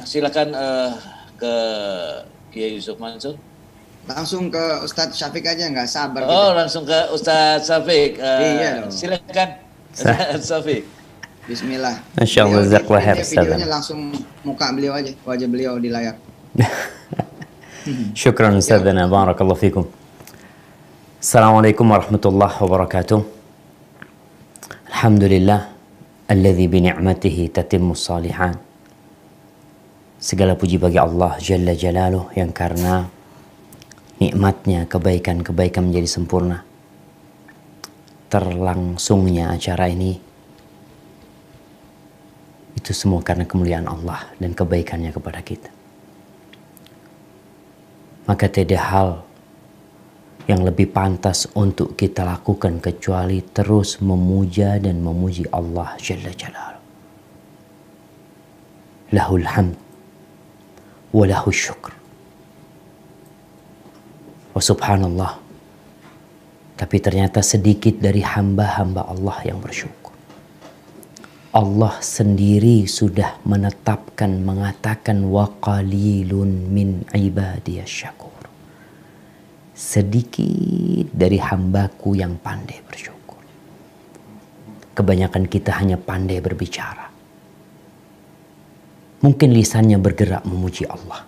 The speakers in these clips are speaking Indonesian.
silakan ke Kiai Yusuf Mansur. Langsung ke Ustadz Syafiq aja, nggak sabar. Oh, langsung ke Ustadz Syafiq. Iya dong. Silakan Ustadz Syafiq. Bismillah. Masya Allah, jazakallah khair. Videonya langsung muka beliau aja, wajah beliau di layar. Syukran Ustadzana, barakallahu fikum. Assalamualaikum warahmatullahi wabarakatuh. Alhamdulillah alladzi bi ni'matihi tatimmu shalihan. Segala puji bagi Allah Jalla Jalaluh yang karena nikmatnya kebaikan-kebaikan menjadi sempurna. Terlangsungnya acara ini itu semua karena kemuliaan Allah dan kebaikannya kepada kita. Maka tidak hal yang lebih pantas untuk kita lakukan kecuali terus memuja dan memuji Allah Jalla Jalaluh. Lahul hamd wa lahus syukr. Wa subhanallah. Tapi ternyata sedikit dari hamba-hamba Allah yang bersyukur. Allah sendiri sudah menetapkan, mengatakan wa qalilun min ibadiyas syakur. Sedikit dari hambaku yang pandai bersyukur. Kebanyakan kita hanya pandai berbicara. Mungkin lisannya bergerak memuji Allah.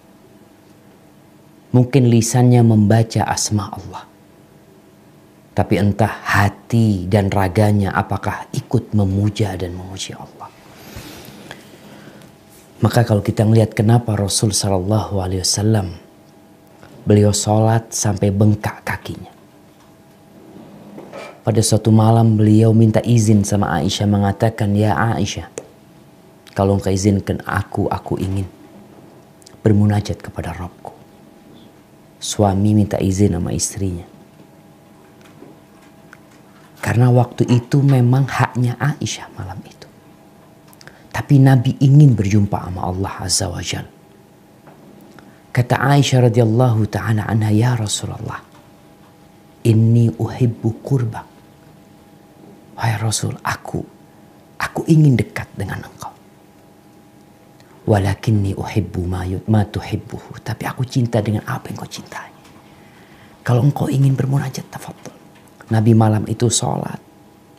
Mungkin lisannya membaca asma Allah. Tapi entah hati dan raganya apakah ikut memuja dan memuji Allah. Maka kalau kita melihat kenapa Rasul Sallallahu Alaihi Wasallam beliau sholat sampai bengkak kakinya. Pada suatu malam beliau minta izin sama Aisyah, mengatakan, ya Aisyah, kalau engkau izinkan aku ingin bermunajat kepada Rabbku. Suami minta izin sama istrinya. Karena waktu itu memang haknya Aisyah malam itu. Tapi Nabi ingin berjumpa sama Allah Azza wa Jalla. Kata Aisyah radhiyallahu ta'ala anha, ya Rasulullah, inni uhibbu qurbak. Wahai Rasul, aku ingin dekat dengan engkau. Walakinni uhibbu ma tuhibbuhu. Tapi aku cinta dengan apa yang kau cintai. Kalau engkau ingin bermunajat, tafadhol. Nabi malam itu sholat,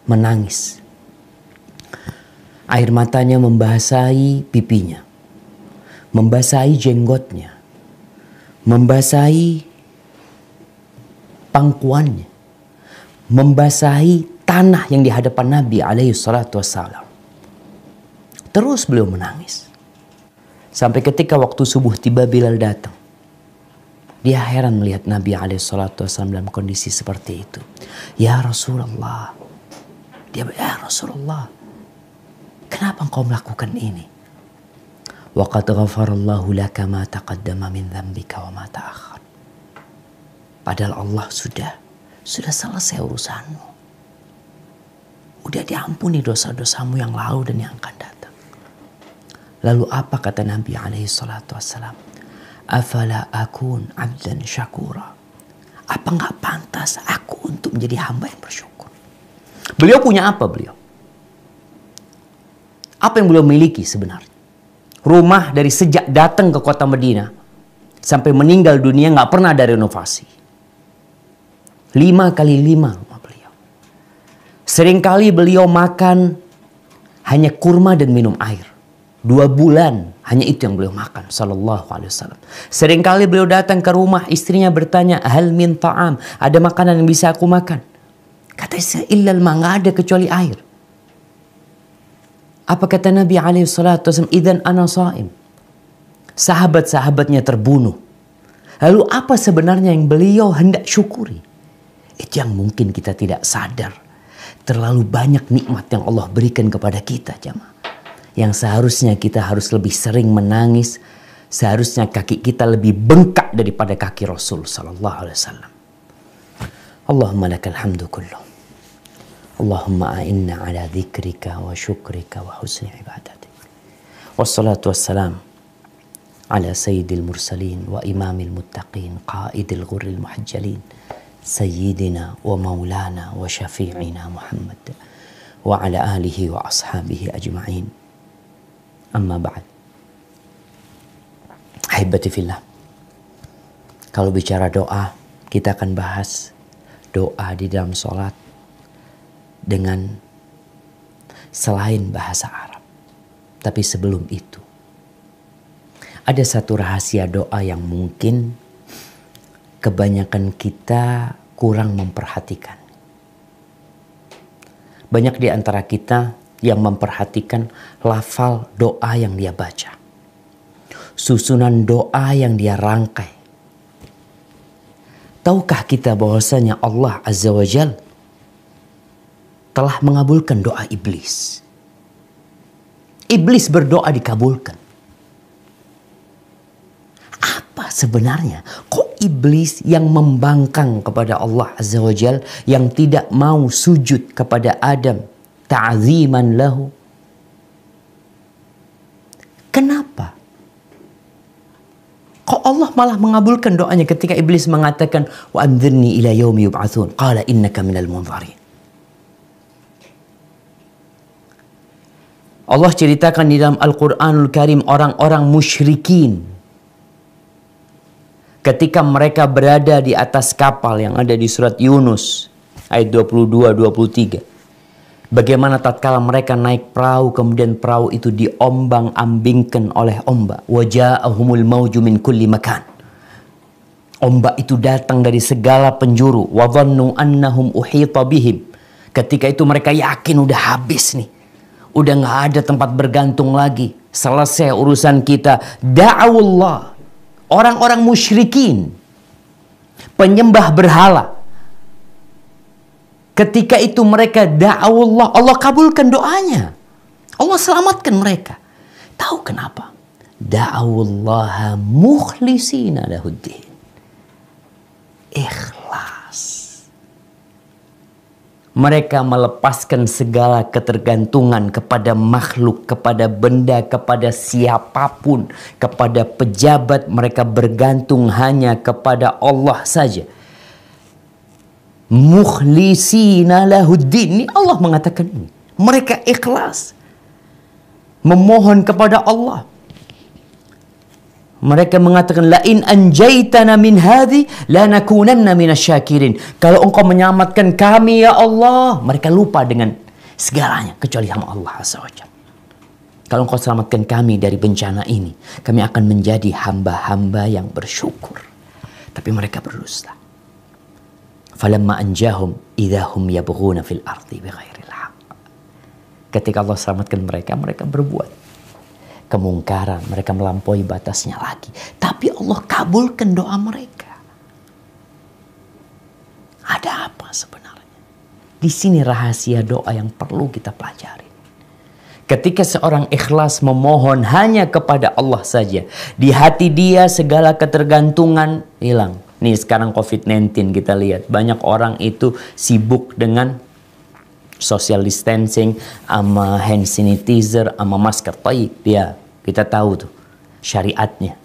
menangis. Air matanya membasahi pipinya, membasahi jenggotnya, membasahi pangkuannya, membasahi tanah yang di hadapan Nabi alaihi salatu wassalam. Terus beliau menangis. Sampai ketika waktu subuh tiba, Bilal datang. Dia heran melihat Nabi alaihissalatu wassalam dalam kondisi seperti itu. Ya Rasulullah. Dia bilang, ya Rasulullah, kenapa engkau melakukan ini? Wa qad ghafarallahu laka ma taqaddama min dzambika wa ma ta'akhkhar. Padahal Allah sudah selesai urusanmu. Udah diampuni dosa-dosamu yang lalu dan yang akan datang. Lalu apa kata Nabi alaihissalatu wassalam? Afala akun abdan syakura. Apa nggak pantas aku untuk menjadi hamba yang bersyukur? Beliau punya apa beliau? Apa yang beliau miliki sebenarnya? Rumah dari sejak datang ke kota Madinah sampai meninggal dunia nggak pernah ada renovasi. 5 kali 5 rumah beliau. Seringkali beliau makan hanya kurma dan minum air. 2 bulan hanya itu yang beliau makan sallallahu alaihi wasallam. Seringkali beliau datang ke rumah, istrinya bertanya, hal min ta'am, ada makanan yang bisa aku makan? Kata istri, illal ma, nggak ada kecuali air. Apa kata Nabi alaihi salatu wasallam? Idzan ana shaim. Sahabat-sahabatnya terbunuh. Lalu apa sebenarnya yang beliau hendak syukuri? Itu yang mungkin kita tidak sadar. Terlalu banyak nikmat yang Allah berikan kepada kita, jamaah. Yang seharusnya kita harus lebih sering menangis. Seharusnya kaki kita lebih bengkak daripada kaki Rasul sallallahu alaihi wasallam. Allahumma lakal hamdu kullu. Allahumma a'inna ala dzikrika wa syukrika wa husni ibadatik. Wassalatu wassalam ala sayyidil mursalin wa imamil muttaqin qaidil ghurril muhajjalin sayyidina wa maulana wa syafi'ina Muhammad wa ala alihi wa ashabihi ajma'in. Amma ba'd. Ahibati fillah. Kalau bicara doa, kita akan bahas doa di dalam sholat dengan selain bahasa Arab. Tapi sebelum itu, ada satu rahasia doa yang mungkin kebanyakan kita kurang memperhatikan. Banyak di antara kita yang memperhatikan lafal doa yang dia baca, susunan doa yang dia rangkai. Tahukah kita bahwasanya Allah Azza wa Jalla telah mengabulkan doa iblis? Iblis berdoa dikabulkan. Apa sebenarnya? Kok iblis yang membangkang kepada Allah Azza wa Jalla, yang tidak mau sujud kepada Adam ta'ziman lahu? Kenapa? Kok Allah malah mengabulkan doanya ketika iblis mengatakan wa anzirni ila yaumi yub'atsun qala innaka minal munzarin. Allah ceritakan di dalam Al-Qur'anul Karim orang-orang musyrikin ketika mereka berada di atas kapal yang ada di surat Yunus ayat 22-23. Bagaimana tatkala mereka naik perahu, kemudian perahu itu diombang-ambingkan oleh ombak. Waja'ahumul mauju min kulli makan. Ombak itu datang dari segala penjuru. Wa dhannu annahum uhita bihim. Ketika itu mereka yakin udah habis nih. Udah gak ada tempat bergantung lagi. Selesai urusan kita. Da'awullah. Orang-orang musyrikin, penyembah berhala, ketika itu mereka da'awullah, Allah kabulkan doanya. Allah selamatkan mereka. Tahu kenapa? Da'awullaha mukhlisina lahuddin. Ikhlas. Mereka melepaskan segala ketergantungan kepada makhluk, kepada benda, kepada siapapun, kepada pejabat. Mereka bergantung hanya kepada Allah saja. Mukhlisina lahuddin. Ini Allah mengatakan ini. Mereka ikhlas memohon kepada Allah. Mereka mengatakan la in anjaitana min hadhi lanakunanna minasyakirin. Kalau engkau menyelamatkan kami ya Allah, mereka lupa dengan segalanya kecuali sama Allah Azza wa Jalla. Kalau engkau selamatkan kami dari bencana ini, kami akan menjadi hamba-hamba yang bersyukur. Tapi mereka berdusta. Falamma anjahum idahum yabghuna fil ardi bighairil haqq. Ketika Allah selamatkan mereka, mereka berbuat kemungkaran, mereka melampaui batasnya lagi. Tapi Allah kabulkan doa mereka. Ada apa sebenarnya? Di sini rahasia doa yang perlu kita pelajari. Ketika seorang ikhlas memohon hanya kepada Allah saja, di hati dia segala ketergantungan hilang. Nih sekarang COVID-19 kita lihat, banyak orang itu sibuk dengan social distancing, sama hand sanitizer, sama masker. Taib, ya, kita tahu tuh syariatnya.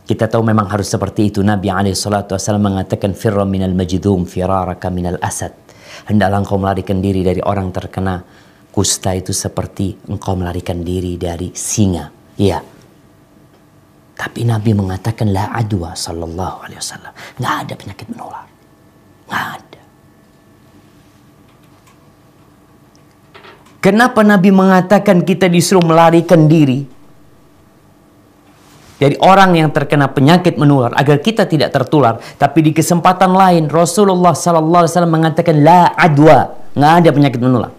Kita tahu memang harus seperti itu. Nabi SAW mengatakan firra minal majdum firaraka minal asad. Hendaklah engkau melarikan diri dari orang terkena kusta itu seperti engkau melarikan diri dari singa. Ya. Tapi Nabi mengatakan la adwa sallallahu alaihi wasallam. Nggak ada penyakit menular. Nggak ada. Kenapa Nabi mengatakan kita disuruh melarikan diri dari orang yang terkena penyakit menular agar kita tidak tertular? Tapi di kesempatan lain Rasulullah sallallahu alaihi wasallam mengatakan la adwa, nggak ada penyakit menular.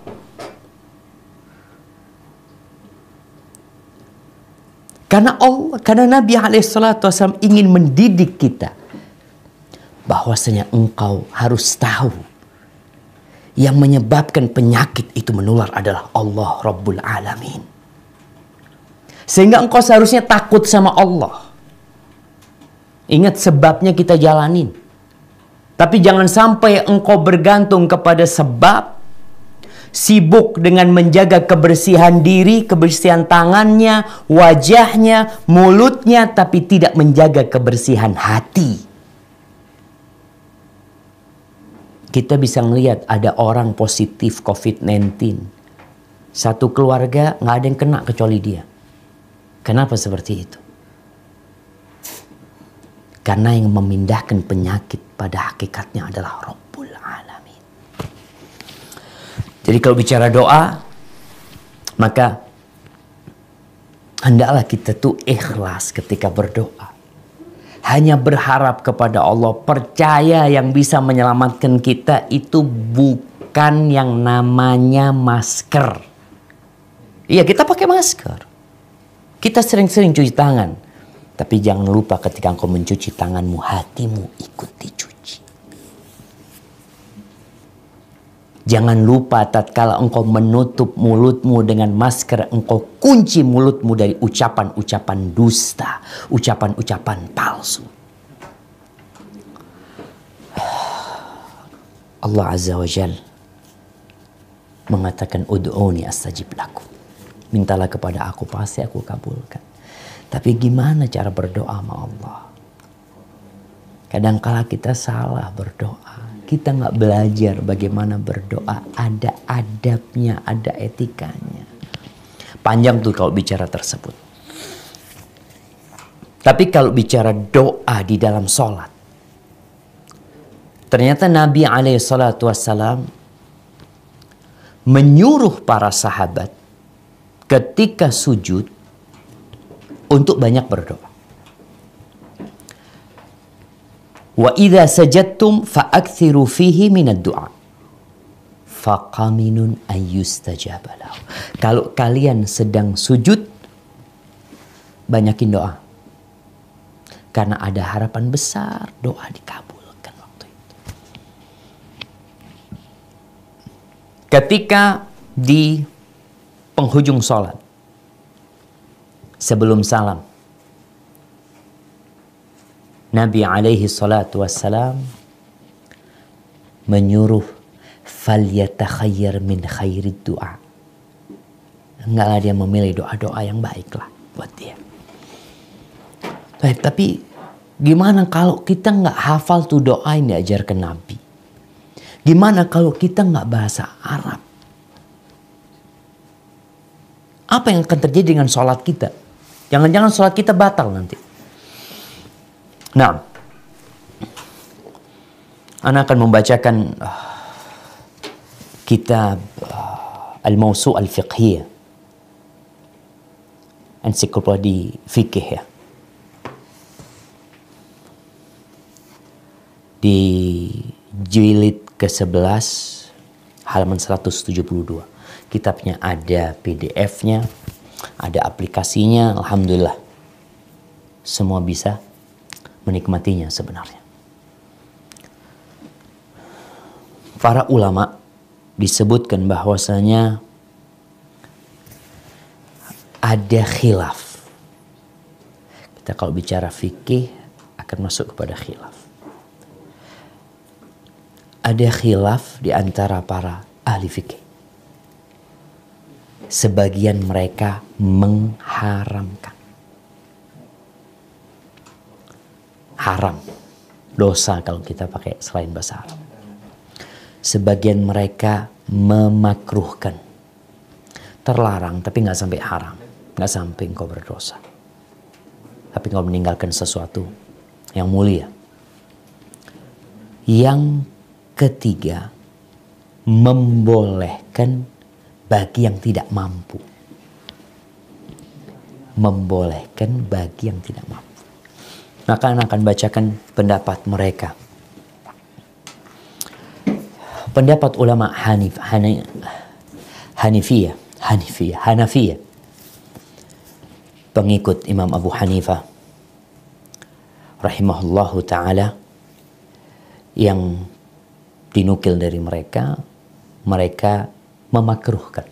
Karena Nabi SAW ingin mendidik kita bahwasanya engkau harus tahu yang menyebabkan penyakit itu menular adalah Allah Rabbul Alamin. Sehingga engkau seharusnya takut sama Allah. Ingat sebabnya kita jalanin. Tapi jangan sampai engkau bergantung kepada sebab, sibuk dengan menjaga kebersihan diri, kebersihan tangannya, wajahnya, mulutnya, tapi tidak menjaga kebersihan hati. Kita bisa melihat ada orang positif COVID-19. Satu keluarga nggak ada yang kena kecuali dia. Kenapa seperti itu? Karena yang memindahkan penyakit pada hakikatnya adalah Rabbul Alamin. Jadi kalau bicara doa, maka hendaklah kita tuh ikhlas ketika berdoa. Hanya berharap kepada Allah, percaya yang bisa menyelamatkan kita itu bukan yang namanya masker. Iya, kita pakai masker. Kita sering-sering cuci tangan. Tapi jangan lupa ketika engkau mencuci tanganmu, hatimu ikut dicuci. Jangan lupa tatkala engkau menutup mulutmu dengan masker, engkau kunci mulutmu dari ucapan-ucapan dusta, ucapan-ucapan palsu. Allah Azza wa Jal mengatakan, ud'uni astajib lakum. Mintalah kepada aku, pasti aku kabulkan. Tapi gimana cara berdoa sama Allah? Kadangkala kita salah berdoa. Kita nggak belajar bagaimana berdoa. Ada adabnya, ada etikanya. Panjang tuh kalau bicara tersebut. Tapi kalau bicara doa di dalam sholat, ternyata Nabi SAW menyuruh para sahabat ketika sujud untuk banyak berdoa. Wa idza sajadtum fa'akthiru fihi minad du'a. Faqaminun ayyustajaba lahu. Kalau kalian sedang sujud, banyakin doa. Karena ada harapan besar doa dikabulkan waktu itu. Ketika di penghujung sholat, sebelum salam, Nabi alaihi salatu wassalam menyuruh falyatakhayyar min khairid du'a. Enggaklah dia memilih doa-doa yang baiklah buat dia. Baik, tapi gimana kalau kita nggak hafal tuh doa yang diajarkan Nabi? Gimana kalau kita nggak bahasa Arab? Apa yang akan terjadi dengan sholat kita? Jangan-jangan sholat kita batal nanti. Nah, Ana akan membacakan kitab Al-Mawsu' Al-Fiqhiyah, ensiklopedi fikih ya. Di jilid ke-11 halaman 172. Kitabnya ada PDF-nya, ada aplikasinya, alhamdulillah. Semua bisa menikmatinya sebenarnya. Para ulama disebutkan bahwasanya ada khilaf. Kita kalau bicara fikih akan masuk kepada khilaf. Ada khilaf di antara para ahli fikih. Sebagian mereka mengharamkan. Haram, dosa kalau kita pakai selain bahasa Arab. Sebagian mereka memakruhkan. Terlarang tapi nggak sampai haram. Nggak sampai engkau berdosa. Tapi engkau meninggalkan sesuatu yang mulia. Yang ketiga, membolehkan bagi yang tidak mampu. Membolehkan bagi yang tidak mampu. Maka Anda akan bacakan pendapat mereka. Pendapat ulama Hanafiyah. Pengikut Imam Abu Hanifah rahimahullahu ta'ala, yang dinukil dari mereka memakruhkan.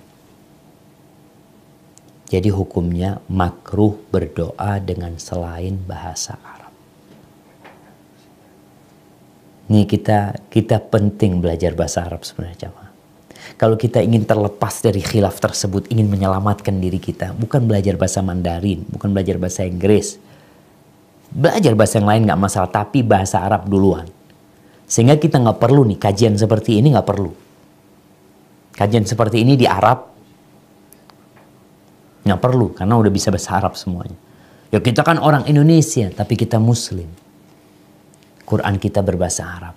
Jadi hukumnya makruh berdoa dengan selain bahasa Arab. Ini kita penting belajar bahasa Arab sebenarnya, jamaah. Kalau kita ingin terlepas dari khilaf tersebut, ingin menyelamatkan diri kita, bukan belajar bahasa Mandarin, bukan belajar bahasa Inggris. Belajar bahasa yang lain nggak masalah, tapi bahasa Arab duluan. Sehingga kita nggak perlu nih kajian seperti ini, nggak perlu. Kajian seperti ini di Arab nggak perlu, karena udah bisa bahasa Arab semuanya. Ya kita kan orang Indonesia, tapi kita Muslim. Quran kita berbahasa Arab.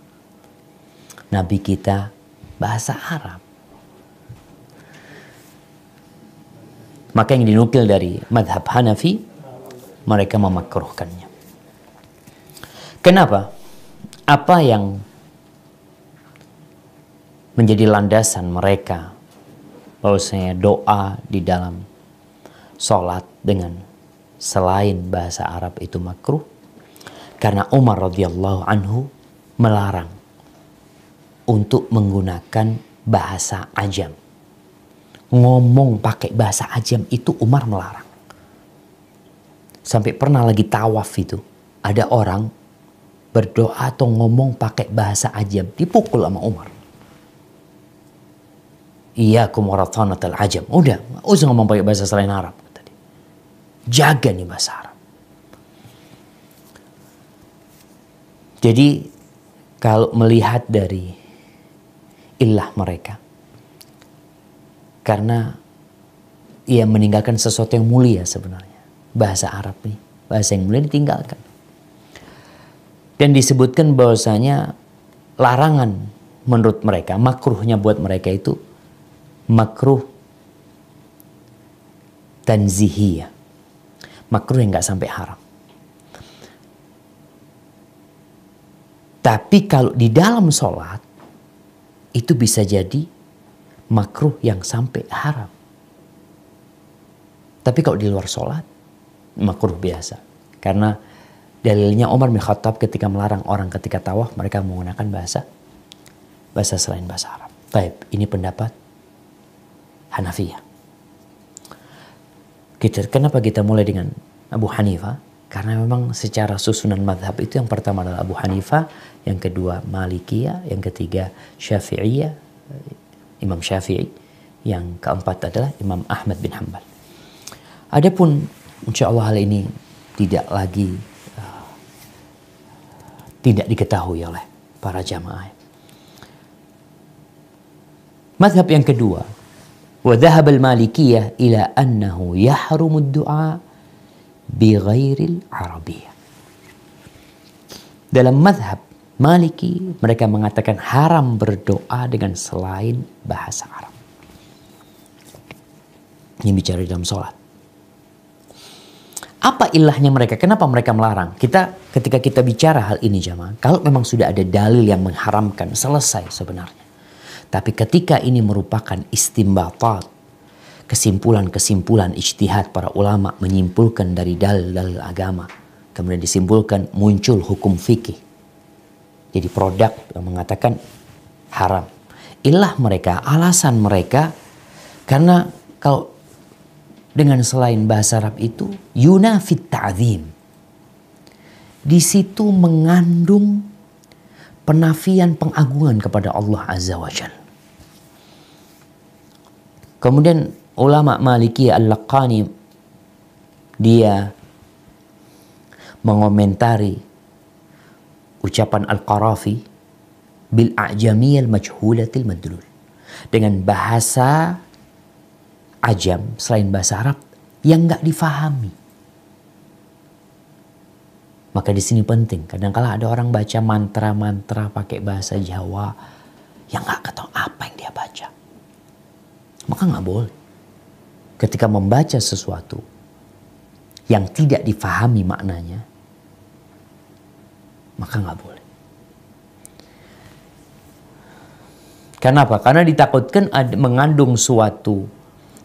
Nabi kita bahasa Arab. Maka yang dinukil dari madhab Hanafi, mereka memakruhkannya. Kenapa? Apa yang menjadi landasan mereka bahwasanya doa di dalam sholat dengan selain bahasa Arab itu makruh? Karena Umar radhiyallahu anhu melarang untuk menggunakan bahasa ajam. Ngomong pakai bahasa ajam itu Umar melarang. Sampai pernah lagi tawaf itu, ada orang berdoa atau ngomong pakai bahasa ajam, dipukul sama Umar. Iyyakum warathanatal ajam. Udah, usah ngomong pakai bahasa selain Arab. Tadi. Jaga nih bahasa Arab. Jadi kalau melihat dari ilah mereka, karena ia meninggalkan sesuatu yang mulia sebenarnya. Bahasa Arab nih, bahasa yang mulia ditinggalkan. Dan disebutkan bahwasanya larangan menurut mereka, makruhnya buat mereka itu makruh tanzihiyah. Makruh yang gak sampai haram. Tapi kalau di dalam sholat, itu bisa jadi makruh yang sampai haram. Tapi kalau di luar sholat, makruh biasa. Karena dalilnya Umar bin Khattab ketika melarang orang ketika tawaf, mereka menggunakan bahasa selain bahasa Arab. Baik, ini pendapat Hanafiyah. Kenapa kita mulai dengan Abu Hanifah? Karena memang secara susunan madhab itu yang pertama adalah Abu Hanifah, yang kedua Malikiyah, yang ketiga Syafi'iyah, Imam Syafi'i, yang keempat adalah Imam Ahmad bin Hanbal. Adapun insya Allah hal ini tidak lagi tidak diketahui oleh para jamaah. Madhab yang kedua, wa dhahab al-Malikiyah ila annahu yahrumu ad-du'a bi ghairil Arabiyyah. Dalam madhab Maliki, mereka mengatakan haram berdoa dengan selain bahasa Arab. Ini bicara dalam sholat. Apa ilahnya mereka? Kenapa mereka melarang? Ketika kita bicara hal ini jamaah, kalau memang sudah ada dalil yang mengharamkan, selesai sebenarnya. Tapi ketika ini merupakan istimbatat, kesimpulan-kesimpulan ijtihad para ulama menyimpulkan dari dalil-dalil agama, kemudian disimpulkan muncul hukum fikih. Jadi produk yang mengatakan haram. Ilah mereka, alasan mereka, karena kalau dengan selain bahasa Arab itu yunafit ta'zim. Di situ mengandung penafian pengagungan kepada Allah Azza wa Jalla. Kemudian ulama Maliki Al-Laqani dia mengomentari ucapan Al-Qarafi bil a'jamiyal majhulatil madlul, dengan bahasa ajam selain bahasa Arab yang nggak difahami. Maka di sini penting, kadang-kala ada orang baca mantra-mantra pakai bahasa Jawa yang nggak tahu apa yang dia baca. Maka nggak boleh. Ketika membaca sesuatu yang tidak difahami maknanya, maka nggak boleh. Kenapa? Karena ditakutkan mengandung suatu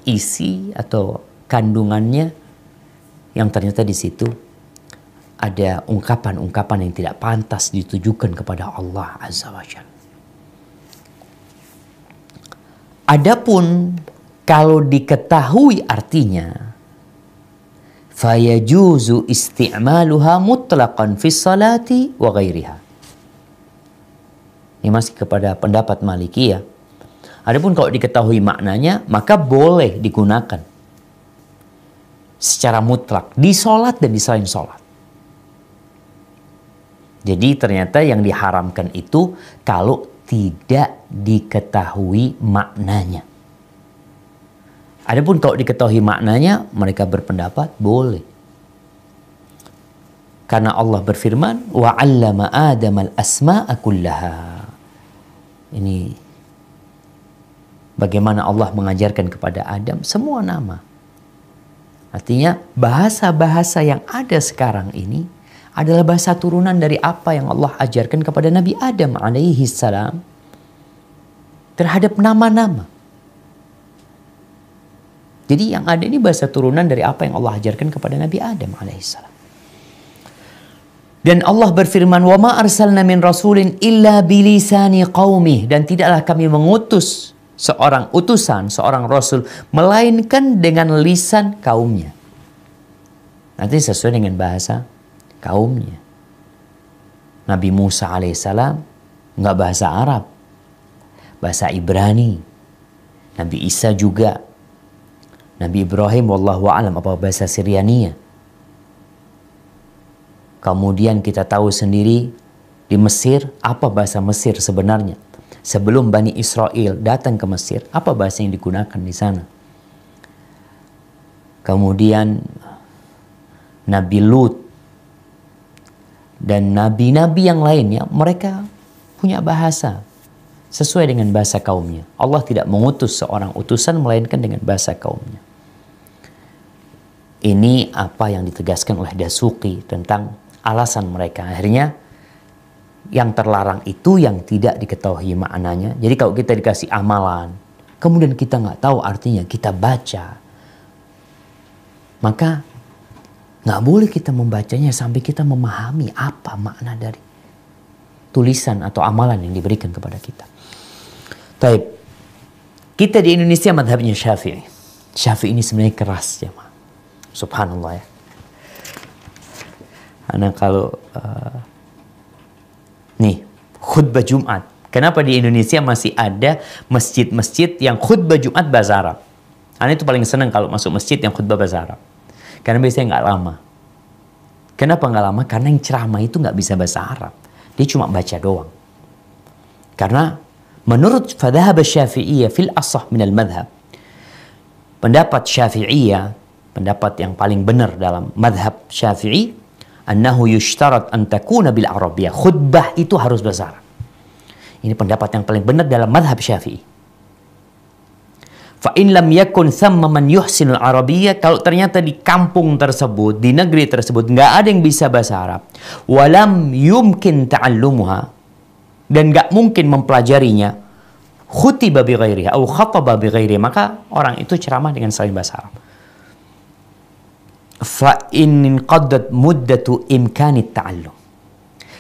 isi atau kandungannya yang ternyata di situ ada ungkapan-ungkapan yang tidak pantas ditujukan kepada Allah Azza wa Jalla. Adapun kalau diketahui artinya, fayajuzu isti'maluha mutlaqan fi salati wa ghairiha. Ini masih kepada pendapat Malikiyah. Adapun kalau diketahui maknanya, maka boleh digunakan secara mutlak di sholat dan di selain sholat. Jadi ternyata yang diharamkan itu kalau tidak diketahui maknanya. Adapun kalau diketahui maknanya, mereka berpendapat boleh. Karena Allah berfirman, wa 'allama Adam al-asma'a kullaha. Ini bagaimana Allah mengajarkan kepada Adam semua nama. Artinya bahasa-bahasa yang ada sekarang ini adalah bahasa turunan dari apa yang Allah ajarkan kepada Nabi Adam alaihi salam terhadap nama-nama. Jadi yang ada ini bahasa turunan dari apa yang Allah ajarkan kepada Nabi Adam alaihi salam. Dan Allah berfirman, "Wa ma arsalna min rasulin illa bilisani qaumih." Dan tidaklah kami mengutus seorang utusan, seorang rasul, melainkan dengan lisan kaumnya. Nanti sesuai dengan bahasa kaumnya. Nabi Musa alaihissalam nggak bahasa Arab, bahasa Ibrani. Nabi Isa juga. Nabi Ibrahim wallahu a'lam apa bahasa Syriania. Kemudian kita tahu sendiri di Mesir, apa bahasa Mesir sebenarnya. Sebelum Bani Israel datang ke Mesir, apa bahasa yang digunakan di sana. Kemudian Nabi Lut dan nabi-nabi yang lainnya, mereka punya bahasa sesuai dengan bahasa kaumnya. Allah tidak mengutus seorang utusan melainkan dengan bahasa kaumnya. Ini apa yang ditegaskan oleh Dasuki tentang alasan mereka. Akhirnya yang terlarang itu yang tidak diketahui maknanya. Jadi kalau kita dikasih amalan, kemudian kita nggak tahu artinya, kita baca, maka nggak boleh kita membacanya sampai kita memahami apa makna dari tulisan atau amalan yang diberikan kepada kita. Taib. Kita di Indonesia madhabnya Syafi'i. Syafi'i ini sebenarnya keras ya, subhanallah ya. Karena kalau nih khutbah Jumat, kenapa di Indonesia masih ada masjid-masjid yang khutbah Jumat bahasa Arab? Ana itu paling senang kalau masuk masjid yang khutbah bahasa Arab, karena biasanya nggak lama. Kenapa nggak lama? Karena yang ceramah itu nggak bisa bahasa Arab, dia cuma baca doang. Karena menurut fadhhab Syafi'iyah fil asah min al madhab, pendapat Syafi'iyah, pendapat yang paling benar dalam madhab Syafi'i, annahu yushtarat an takuna bil Arabiyyah. Khutbah itu harus bahasa Arab. Ini pendapat yang paling benar dalam madhab Syafi'i. Fa in lam yakun thamma man yuhsinul Arabiyyah, kalau ternyata di kampung tersebut, di negeri tersebut nggak ada yang bisa bahasa Arab, walam yumkin ta'allumuha, dan nggak mungkin mempelajarinya, khutiba bi ghairiha atau khataba bi ghairiha, maka orang itu ceramah dengan selain bahasa Arab. Fa in qaddat muddatu imkanit ta'allum.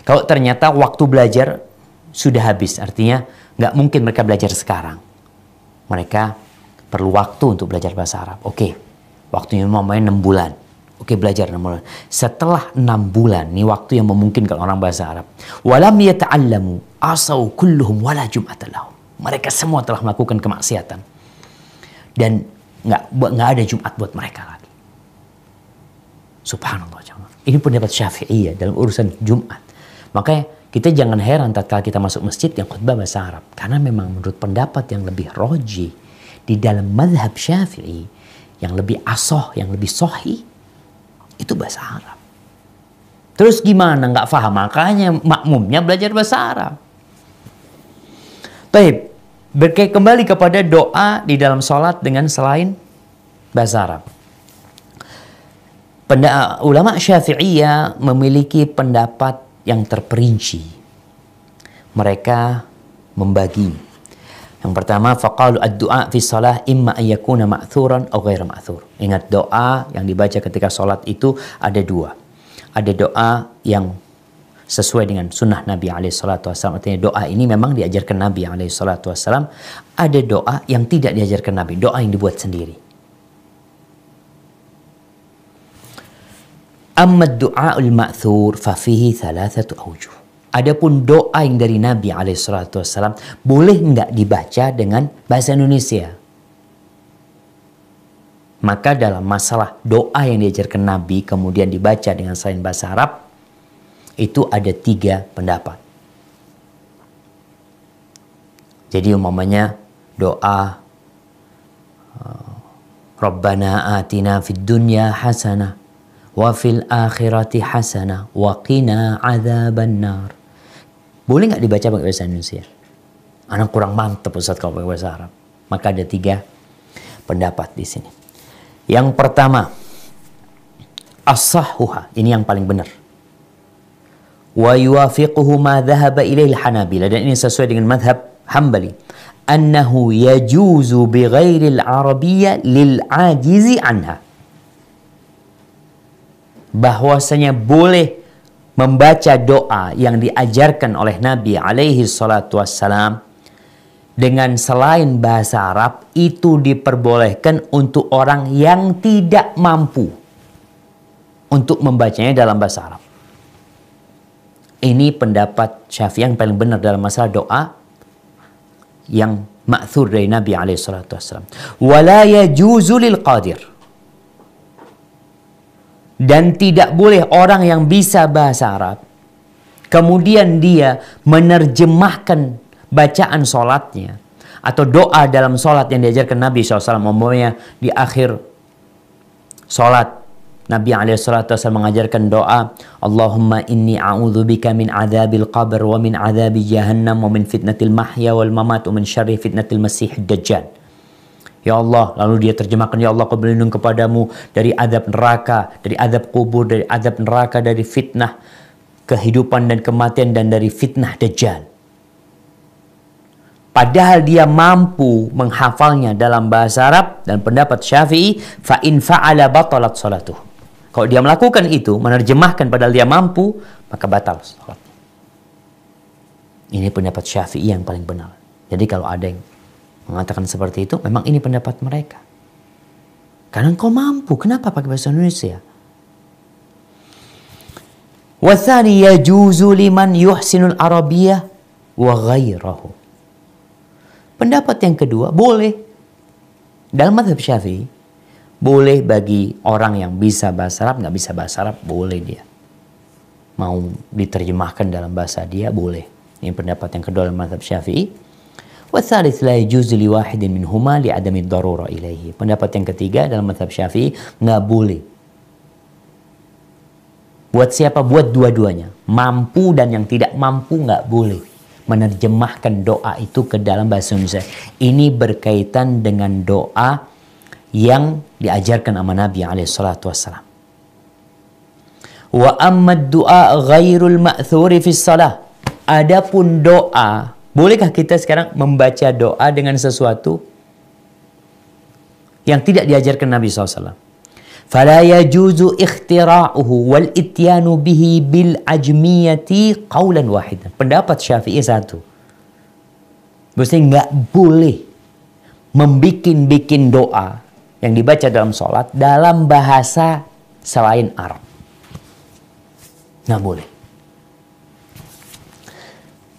Kalau ternyata waktu belajar sudah habis, artinya nggak mungkin mereka belajar sekarang. Mereka perlu waktu untuk belajar bahasa Arab. Oke, waktunya mamanya 6 bulan. Oke, belajar 6 bulan. Setelah 6 bulan, ini waktu yang memungkinkan orang bahasa Arab. Walam yata'allamu asau kulluhum wala jum'ata lahum. Mereka semua telah melakukan kemaksiatan. Dan nggak ada Jumat buat mereka lagi. Subhanallah, jangan. Ini pendapat Syafi'iyah dalam urusan Jumat. Makanya kita jangan heran tatkala kita masuk masjid yang khutbah bahasa Arab, karena memang menurut pendapat yang lebih roji di dalam mazhab Syafi'i, yang lebih asoh, yang lebih sohi, itu bahasa Arab. Terus gimana nggak paham? Makanya makmumnya belajar bahasa Arab. Baik, kembali kepada doa di dalam sholat dengan selain bahasa Arab. Ulama Syafi'iyah memiliki pendapat yang terperinci. Mereka membagi. Yang pertama, faqalu ad-du'a fi shalah imma an yakuna ma'thuran aw ghairu ma'thur. Ingat, doa yang dibaca ketika sholat itu ada dua. Ada doa yang sesuai dengan sunnah Nabi SAW. Artinya doa ini memang diajarkan Nabi SAW. Ada doa yang tidak diajarkan Nabi. Doa yang dibuat sendiri. Amma du'aul ma'thur fa fihi thalathatu awjuh. Adapun doa yang dari Nabi SAW boleh enggak dibaca dengan bahasa Indonesia. Maka dalam masalah doa yang diajarkan Nabi kemudian dibaca dengan selain bahasa Arab, itu ada 3 pendapat. Jadi umpamanya doa Rabbana atina fid dunya hasanah wa fil akhirati hasanah wa qina adzabannar. Boleh nggak dibaca pakai bahasa Indonesia? Anak kurang mantep Ustaz kalau pakai bahasa Arab. Maka ada 3 pendapat di sini. Yang pertama, as-sahhuha, ini yang paling benar. Wa yuwafiquhu ma dhahaba ilaihi al-Hanabilah, dan ini sesuai dengan mazhab Hambali. Annahu yajuzu bi ghairi al-arabiyyah lil ajizi anha. Bahwasanya boleh membaca doa yang diajarkan oleh Nabi alaihi salatu wassalam dengan selain bahasa Arab, itu diperbolehkan untuk orang yang tidak mampu untuk membacanya dalam bahasa Arab. Ini pendapat Syafi'i yang paling benar dalam masalah doa yang ma'thur dari Nabi alaihi salatu wassalam. Wala yajuzu lil qadir. Dan tidak boleh orang yang bisa bahasa Arab kemudian dia menerjemahkan bacaan sholatnya atau doa dalam sholat yang diajarkan Nabi SAW. Umpamanya di akhir sholat Nabi SAW mengajarkan doa, Allahumma inni a'udzubika min adzabil qabr wa min adzabi jahannam wa min fitnatil mahya wal mamat wa min syarri fitnatil masihid dajjal. Ya Allah, lalu dia terjemahkan, ya Allah, aku berlindung kepadamu dari azab neraka, dari azab kubur, dari azab neraka, dari fitnah kehidupan dan kematian, dan dari fitnah dajjal. Padahal dia mampu menghafalnya dalam bahasa Arab, dan pendapat Syafi'i, fa in fa'ala batalat salatuh. Kalau dia melakukan itu, menerjemahkan padahal dia mampu, maka batal salat. Ini pendapat Syafi'i yang paling benar. Jadi kalau ada yang mengatakan seperti itu, memang ini pendapat mereka. Karena engkau mampu, kenapa pakai bahasa Indonesia? Wa tsani yajuzu liman yuhsinul arabiyyah wa ghairahu. Pendapat yang kedua, boleh. Dalam mazhab Syafi'i, boleh bagi orang yang bisa bahasa Arab, nggak bisa bahasa Arab, boleh dia. Mau diterjemahkan dalam bahasa dia, boleh. Ini pendapat yang kedua dalam mazhab Syafi'i. Wa tsalits la yajuzu li wahidin minhuma li adami darura ilaihi. Pendapat yang ketiga dalam mazhab Syafi'i, nggak boleh. Buat siapa? Buat dua-duanya. Mampu dan yang tidak mampu nggak boleh menerjemahkan doa itu ke dalam bahasa Indonesia. Ini berkaitan dengan doa yang diajarkan sama Nabi alaihissalatu wassalam. Wa amma du'a ghairul ma'thuri fis salah. Adapun doa, bolehkah kita sekarang membaca doa dengan sesuatu yang tidak diajarkan Nabi SAW? Fala yajuzu ikhtira'uhu wal ityanu bihi bil ajmiyati qawlan wahidan. Pendapat Syafi'i satu. Maksudnya nggak boleh membikin doa yang dibaca dalam sholat dalam bahasa selain Arab. Nggak boleh.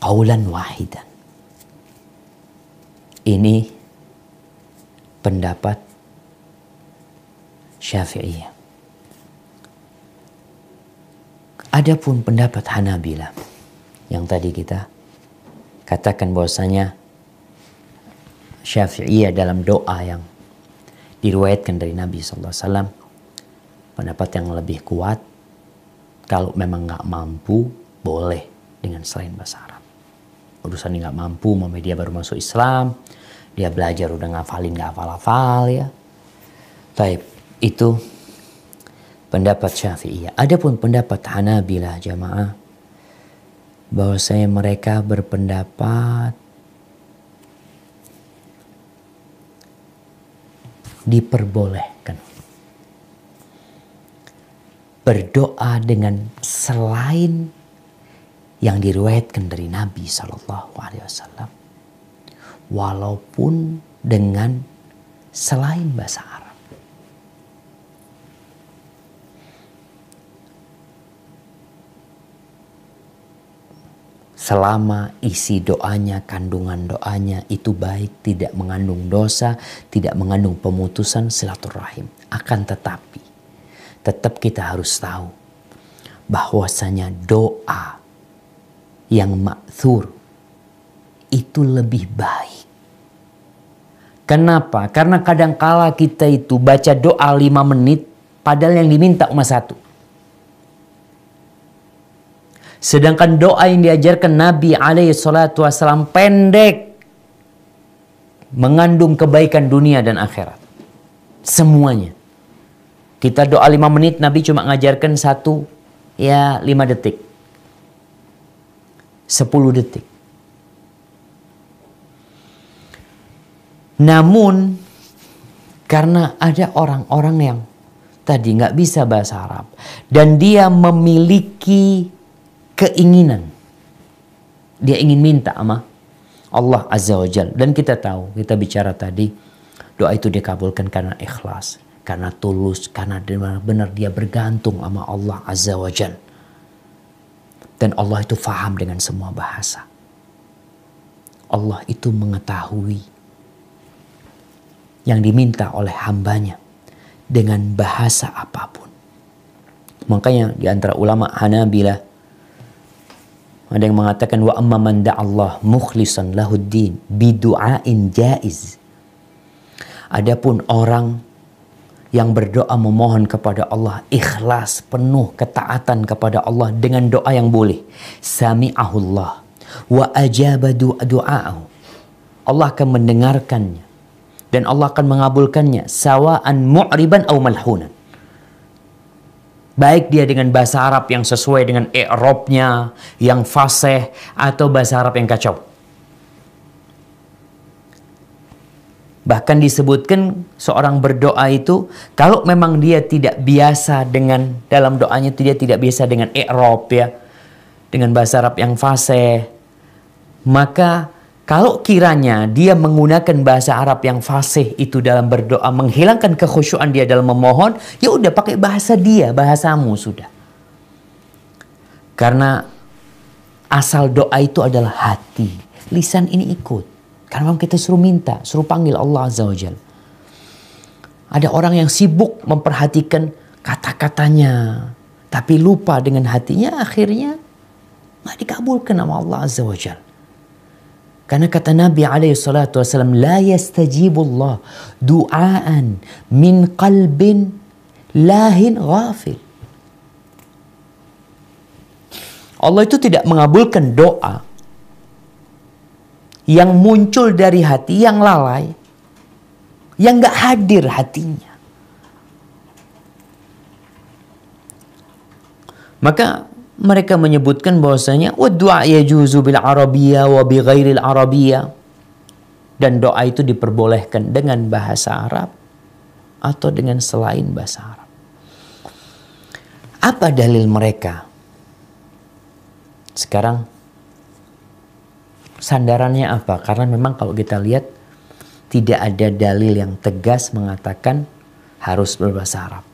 Qaulan wahidan. Ini pendapat Syafi'iyah. Adapun pendapat Hanabilah yang tadi kita katakan bahwasanya Syafi'iyah dalam doa yang diriwayatkan dari Nabi SAW, pendapat yang lebih kuat, kalau memang nggak mampu, boleh dengan selain bahasa Arab. Urusan nggak mampu, dia baru masuk Islam, dia belajar udah ngafalin nggak hafal-hafal ya. Baik, itu pendapat Syafi'iyah. Adapun pendapat Hanabilah jamaah, bahwasanya mereka berpendapat diperbolehkan berdoa dengan selain yang diriwayatkan dari Nabi SAW, walaupun dengan selain bahasa Arab. Selama isi doanya, kandungan doanya itu baik, tidak mengandung dosa, tidak mengandung pemutusan silaturahim. Akan tetapi, tetap kita harus tahu bahwasanya doa yang ma'thur itu lebih baik. Kenapa? Karena kadangkala kita itu baca doa 5 menit, padahal yang diminta cuma 1. Sedangkan doa yang diajarkan Nabi SAW pendek, mengandung kebaikan dunia dan akhirat. Semuanya. Kita doa 5 menit, Nabi cuma ngajarkan 5 detik. 10 detik. Namun, karena ada orang-orang yang tadi nggak bisa bahasa Arab, dan dia memiliki keinginan, dia ingin minta sama Allah Azza wa Jal. Dan kita tahu, kita bicara tadi, doa itu dikabulkan karena ikhlas, karena tulus, karena benar-benar dia bergantung sama Allah Azza wa Jal. Dan Allah itu faham dengan semua bahasa. Allah itu mengetahui yang diminta oleh hambanya dengan bahasa apapun. Makanya di antara ulama Hanabilah ada yang mengatakan wa amma man da'allah mukhlishan lahuddin bidu'ain jaiz. Adapun orang yang berdoa memohon kepada Allah ikhlas penuh ketaatan kepada Allah dengan doa yang boleh, sami'ahullah wa ajaba du'a'ahu. Allah akan mendengarkannya dan Allah akan mengabulkannya, sawa'an mu'riban aw malhunan. Baik dia dengan bahasa Arab yang sesuai dengan i'rabnya, yang fasih, atau bahasa Arab yang kacau. Bahkan disebutkan seorang berdoa itu, kalau memang dia tidak biasa dengan, dalam doanya dia tidak biasa dengan i'rab ya, dengan bahasa Arab yang fasih, maka kalau kiranya dia menggunakan bahasa Arab yang fasih itu dalam berdoa, menghilangkan kekhusyuan dia dalam memohon, ya udah pakai bahasa dia, bahasamu sudah. Karena asal doa itu adalah hati. Lisan ini ikut. Karena memang kita suruh minta, suruh panggil Allah Azza wa Jalla. Ada orang yang sibuk memperhatikan kata-katanya, tapi lupa dengan hatinya, akhirnya nggak dikabulkan sama Allah Azza wa Jalla. Karena kata Nabi SAW, la yastajibullah du'aan min qalbin lahin ghafil. Allah itu tidak mengabulkan doa yang muncul dari hati yang lalai, yang gak hadir hatinya. Maka mereka menyebutkan bahwasanya doa yajuzu bil arabiyyah wa bi ghairil arabiyyah, dan doa itu diperbolehkan dengan bahasa Arab atau dengan selain bahasa Arab. Apa dalil mereka? Sekarang sandarannya apa? Karena memang kalau kita lihat tidak ada dalil yang tegas mengatakan harus berbahasa Arab.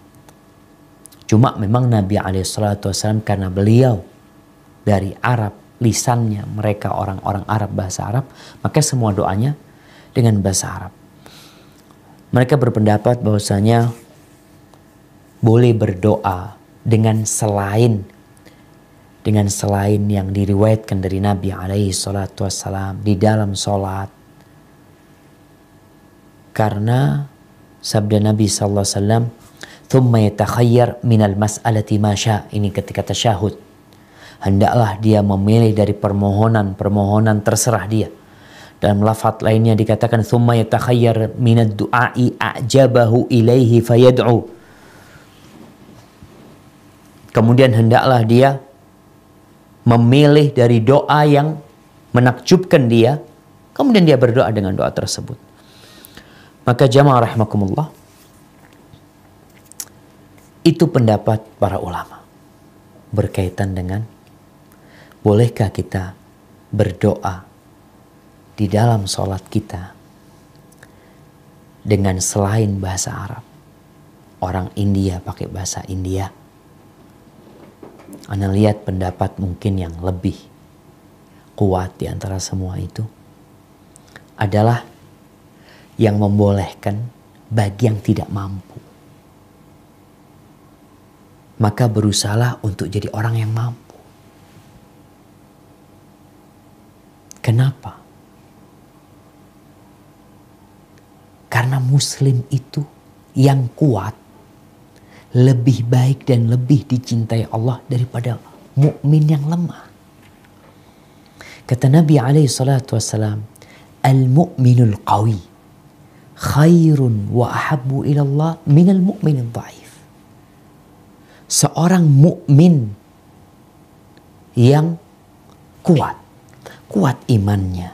Cuma memang Nabi SAW karena beliau dari Arab, lisannya mereka orang-orang Arab, bahasa Arab, maka semua doanya dengan bahasa Arab. Mereka berpendapat bahwasanya boleh berdoa dengan selain yang diriwayatkan dari Nabi SAW di dalam sholat. Karena sabda Nabi SAW, thumma yatakhayyar minal mas'alati ma syaa. Ini ketika tasyahud. Hendaklah dia memilih dari permohonan terserah dia. Dalam lafaz lainnya dikatakan thumma yatakhayyar minad du'ai a'jabahu ilaihi fayad'u. Kemudian hendaklah dia memilih dari doa yang menakjubkan dia, kemudian dia berdoa dengan doa tersebut. Maka jamaah rahimakumullah, itu pendapat para ulama berkaitan dengan bolehkah kita berdoa di dalam sholat kita dengan selain bahasa Arab. Orang India pakai bahasa India. Anda lihat pendapat mungkin yang lebih kuat di antara semua itu adalah yang membolehkan bagi yang tidak mampu. Maka berusahalah untuk jadi orang yang mampu. Kenapa? Karena muslim itu yang kuat lebih baik dan lebih dicintai Allah daripada mukmin yang lemah. Kata Nabi alaihi salatu wassalam, al-mu'minul qawi khairun wa ahabbu ila Allah minal mu'minil dhaif. Seorang mukmin yang kuat imannya,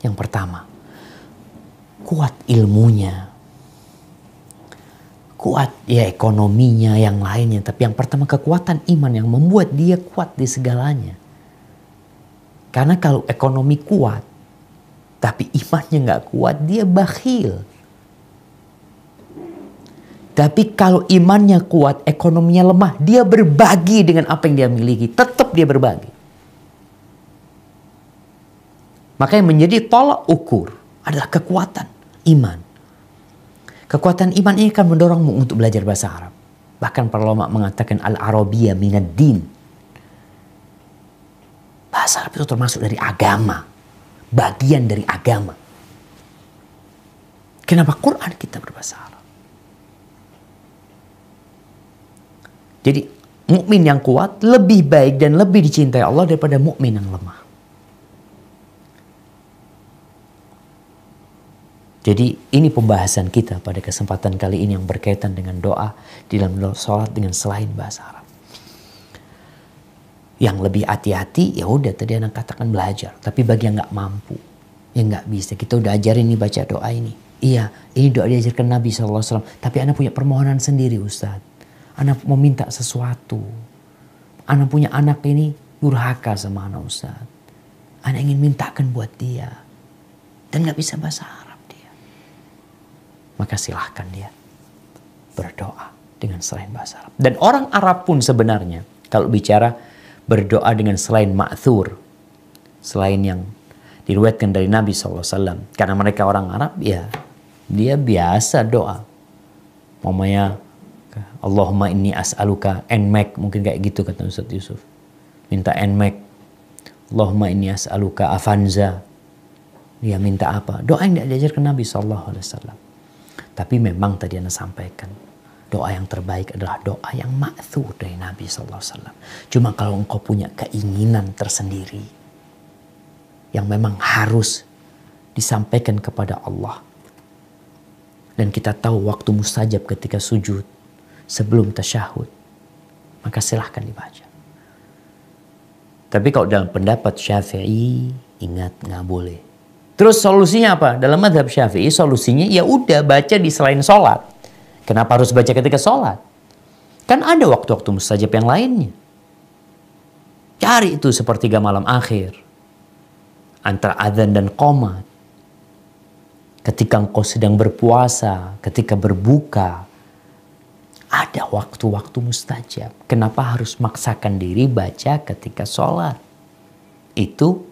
yang pertama, kuat ilmunya, kuat ya ekonominya, yang lainnya. Tapi yang pertama kekuatan iman yang membuat dia kuat di segalanya. Karena kalau ekonomi kuat, tapi imannya nggak kuat, dia bakhil. Tapi kalau imannya kuat, ekonominya lemah, dia berbagi dengan apa yang dia miliki. Tetap dia berbagi. Maka yang menjadi tolak ukur adalah kekuatan iman. Kekuatan iman ini akan mendorongmu untuk belajar bahasa Arab. Bahkan para ulama mengatakan al-Arabiyyah minad din. Bahasa Arab itu termasuk dari agama. Bagian dari agama. Kenapa Quran kita berbahasa Arab? Jadi mukmin yang kuat lebih baik dan lebih dicintai Allah daripada mukmin yang lemah. Jadi ini pembahasan kita pada kesempatan kali ini yang berkaitan dengan doa di dalam sholat dengan selain bahasa Arab. Yang lebih hati-hati, ya udah tadi anak katakan belajar. Tapi bagi yang nggak mampu, yang nggak bisa, kita udah ajarin nih baca doa ini. Iya, ini doa diajarkan Nabi SAW. Tapi anak punya permohonan sendiri, Ustadz. Anak mau minta sesuatu. Anak punya anak ini durhaka sama anak, Ustadz. Anak ingin mintakan buat dia. Dan nggak bisa bahasa Arab dia. Maka silahkan dia berdoa dengan selain bahasa Arab. Dan orang Arab pun sebenarnya, kalau bicara berdoa dengan selain ma'thur, selain yang diriwayatkan dari Nabi SAW. Karena mereka orang Arab, ya dia biasa doa. Mamanya, Allahumma inni as'aluka NMAC, mungkin kayak gitu kata Ustaz Yusuf. Minta NMAC. Allahumma inni as'aluka Avanza. Dia minta apa? Doa yang diajarkan Nabi SAW. Tapi memang tadi Anda sampaikan, doa yang terbaik adalah doa yang ma'thur dari Nabi SAW. Cuma kalau engkau punya keinginan tersendiri yang memang harus disampaikan kepada Allah. Dan kita tahu waktu mustajab ketika sujud sebelum tasyahud, maka silahkan dibaca. Tapi kalau dalam pendapat Syafi'i, ingat nggak boleh. Terus solusinya apa? Dalam mazhab Syafi'i solusinya ya udah baca di selain sholat. Kenapa harus baca ketika sholat? Kan ada waktu-waktu mustajab yang lainnya. Cari itu sepertiga malam akhir. Antara adzan dan qomat. Ketika engkau sedang berpuasa, ketika berbuka. Ada waktu-waktu mustajab. Kenapa harus maksakan diri baca ketika sholat? Itu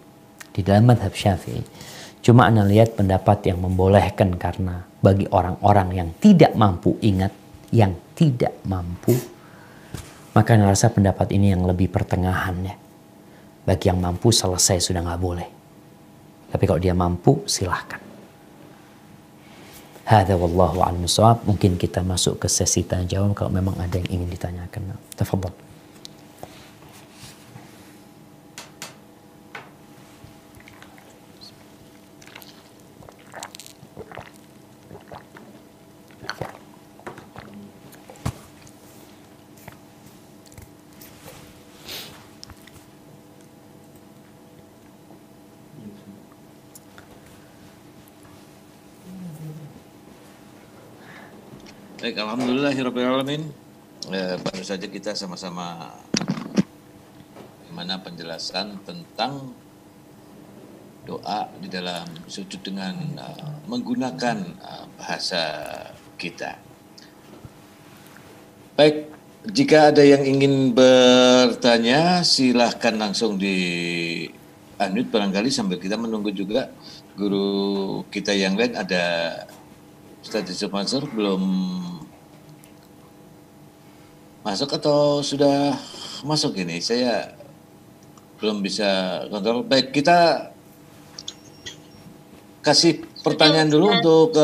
di dalam mazhab Syafi'i. Cuma Anda lihat pendapat yang membolehkan karena bagi orang-orang yang tidak mampu, ingat, yang tidak mampu, maka Anda rasa pendapat ini yang lebih pertengahan ya. Bagi yang mampu selesai sudah nggak boleh. Tapi kalau dia mampu silahkan. Hadza wallahu a'lam bishawab. Mungkin kita masuk ke sesi tanya jawab kalau memang ada yang ingin ditanyakan. Tafadhol. Baik, alhamdulillahirrahmanirrahim. Baru saja kita sama-sama gimana penjelasan tentang doa di dalam sujud dengan menggunakan bahasa kita. Baik, jika ada yang ingin bertanya silahkan langsung di unmute barangkali sambil kita menunggu juga guru kita yang lain. Ada Ustaz Yusuf Mansur belum masuk atau sudah masuk ini? Saya belum bisa kontrol. Baik, kita kasih pertanyaan dulu untuk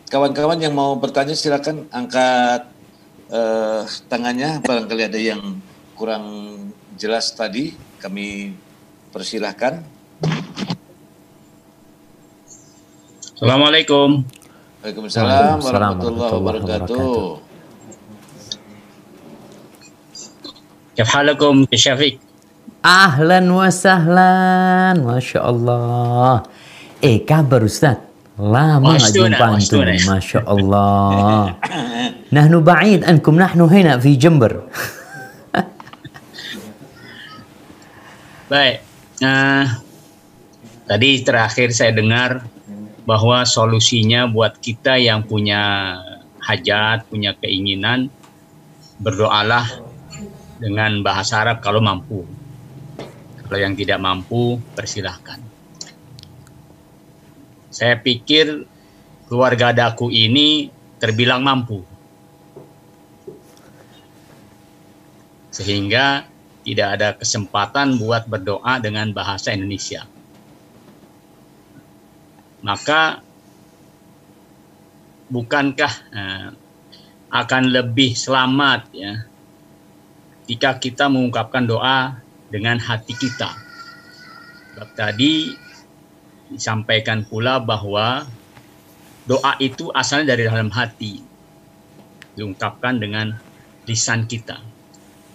kawan-kawan yang mau bertanya. Silakan angkat tangannya. Barangkali ada yang kurang jelas tadi, kami persilahkan. Assalamualaikum. Waalaikumsalam warahmatullahi wabarakatuh. Kif halakum ya Syafiq? Ahlan wa sahlan, Masya Allah. Kabar Ustaz? Lama nggak jumpa antum, Masya Allah. Nahnu ba'id ankum, nahnu hina fi Jember. Baik. Tadi terakhir saya dengar bahwa solusinya buat kita yang punya hajat, punya keinginan, berdoalah dengan bahasa Arab kalau mampu. Kalau yang tidak mampu, persilahkan. Saya pikir keluarga Daku ini terbilang mampu. Sehingga tidak ada kesempatan buat berdoa dengan bahasa Indonesia. Maka bukankah akan lebih selamat ya jika kita mengungkapkan doa dengan hati kita. Sebab tadi disampaikan pula bahwa doa itu asalnya dari dalam hati, diungkapkan dengan lisan kita.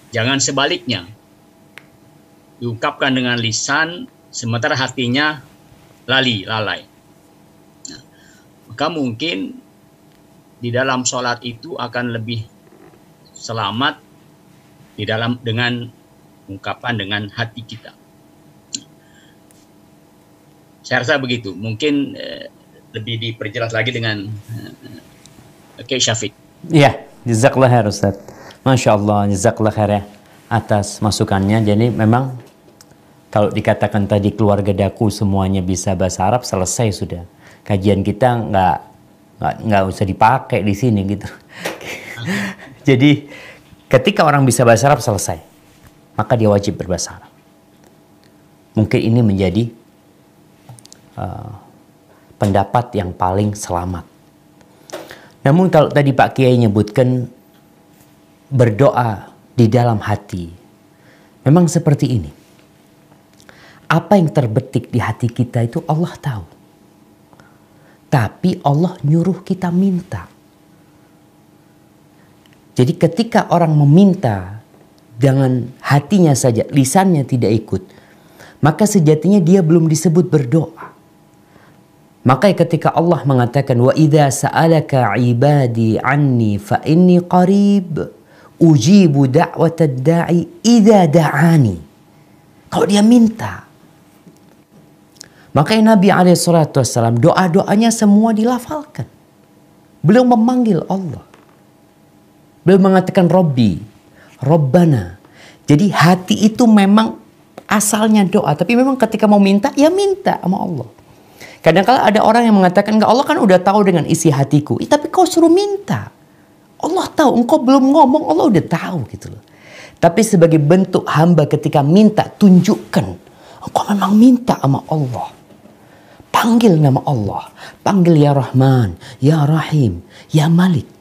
Jangan sebaliknya, diungkapkan dengan lisan sementara hatinya lalai. Nah, maka mungkin di dalam sholat itu akan lebih selamat di dalam dengan ungkapan dengan hati kita. Saya rasa begitu. Mungkin lebih diperjelas lagi dengan Syafiq. Iya, jazakallah khair Ustaz. Masya Allah, jazakallah khair ya atas masukannya. Jadi memang kalau dikatakan tadi keluarga Daku semuanya bisa bahasa Arab, selesai sudah. Kajian kita nggak usah dipakai di sini gitu. Jadi ketika orang bisa bahasa Arab selesai, maka dia wajib berbahasa Arab. Mungkin ini menjadi pendapat yang paling selamat. Namun kalau tadi Pak Kiai nyebutkan berdoa di dalam hati, memang seperti ini. Apa yang terbetik di hati kita itu Allah tahu. Tapi Allah nyuruh kita minta. Jadi ketika orang meminta dengan hatinya saja, lisannya tidak ikut, maka sejatinya dia belum disebut berdoa. Maka ketika Allah mengatakan wa idza sa'alaka 'ibadi 'anni fa inni qarib ujibu da'watad da'i idza da'ani. Kalau dia minta, maka Nabi SAW doa-doanya semua dilafalkan. Beliau memanggil Allah. Beliau mengatakan Robbi, Robbana. Jadi hati itu memang asalnya doa, tapi memang ketika mau minta, ya minta sama Allah. Kadang-kala ada orang yang mengatakan, enggak, Allah kan udah tahu dengan isi hatiku. Tapi kau suruh minta. Allah tahu, engkau belum ngomong, Allah udah tahu gitu loh. Tapi sebagai bentuk hamba ketika minta, tunjukkan. Engkau memang minta sama Allah. Panggil nama Allah. Panggil ya Rahman, ya Rahim, ya Malik.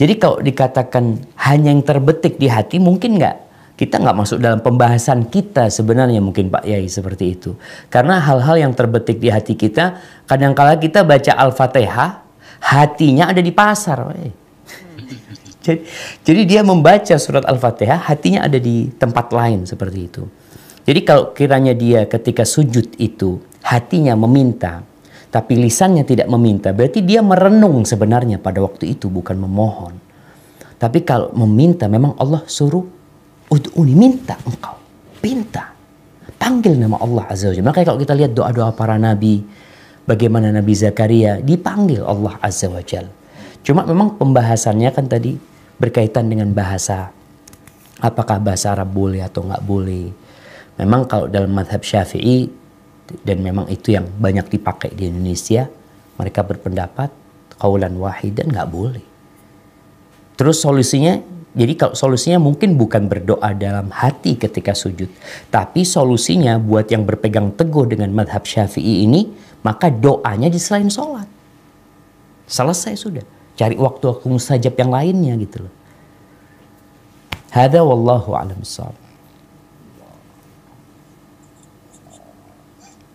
Jadi kalau dikatakan hanya yang terbetik di hati, mungkin kita nggak masuk dalam pembahasan kita sebenarnya mungkin Pak Yai seperti itu. Karena hal-hal yang terbetik di hati kita, kadang-kala kita baca Al-Fatihah, hatinya ada di pasar. Jadi dia membaca surat Al-Fatihah, hatinya ada di tempat lain seperti itu. Jadi kalau kiranya dia ketika sujud itu, hatinya meminta, tapi lisannya tidak meminta, berarti dia merenung sebenarnya pada waktu itu, bukan memohon. Tapi kalau meminta, memang Allah suruh, ud'uni, minta engkau, pinta, panggil nama Allah Azza wa Jalla. Makanya kalau kita lihat doa-doa para nabi, bagaimana Nabi Zakaria dipanggil Allah Azza wa Jalla. Cuma memang pembahasannya kan tadi berkaitan dengan bahasa, apakah bahasa Arab boleh atau nggak boleh. Memang kalau dalam mazhab Syafi'i, dan memang itu yang banyak dipakai di Indonesia, mereka berpendapat qaulan wahidan nggak boleh. Terus solusinya, jadi kalau solusinya mungkin bukan berdoa dalam hati ketika sujud, tapi solusinya buat yang berpegang teguh dengan mazhab Syafi'i ini, maka doanya di selain sholat. Selesai sudah. Cari waktu mustajab yang lainnya gitu loh. Hada wallahu a'lam bissawab.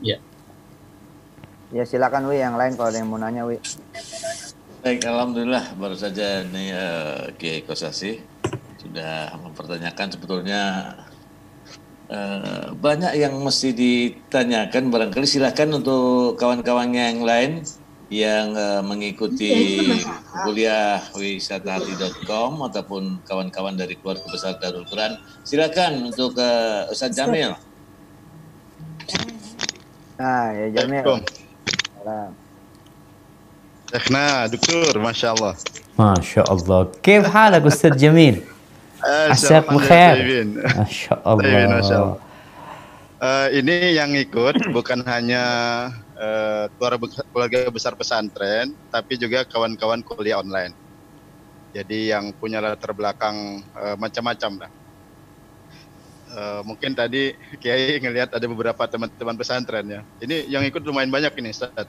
Ya. Ya silakan Wi, yang lain kalau ada yang mau nanya Wi. Baik, alhamdulillah baru saja nih Kiai Kosasi sudah mempertanyakan sebetulnya banyak yang mesti ditanyakan, barangkali silakan untuk kawan-kawannya yang lain yang mengikuti kuliah wisatahati.com ataupun kawan-kawan dari keluarga besar Darul Quran, silakan untuk Ustaz Jamil. Nah, ya Jamil. Salam. Sheikhna, Doktor, Masya Allah. Masya Allah. كيف حالك أستاذ جميل؟ عساك بخير. Masya Allah. Ini yang ikut bukan hanya keluarga besar pesantren, tapi juga kawan-kawan kuliah online. Jadi yang punya latar belakang macam-macam lah. Mungkin tadi Kiai ngelihat ada beberapa teman-teman pesantren ya. Ini yang ikut lumayan banyak ini, Ustaz.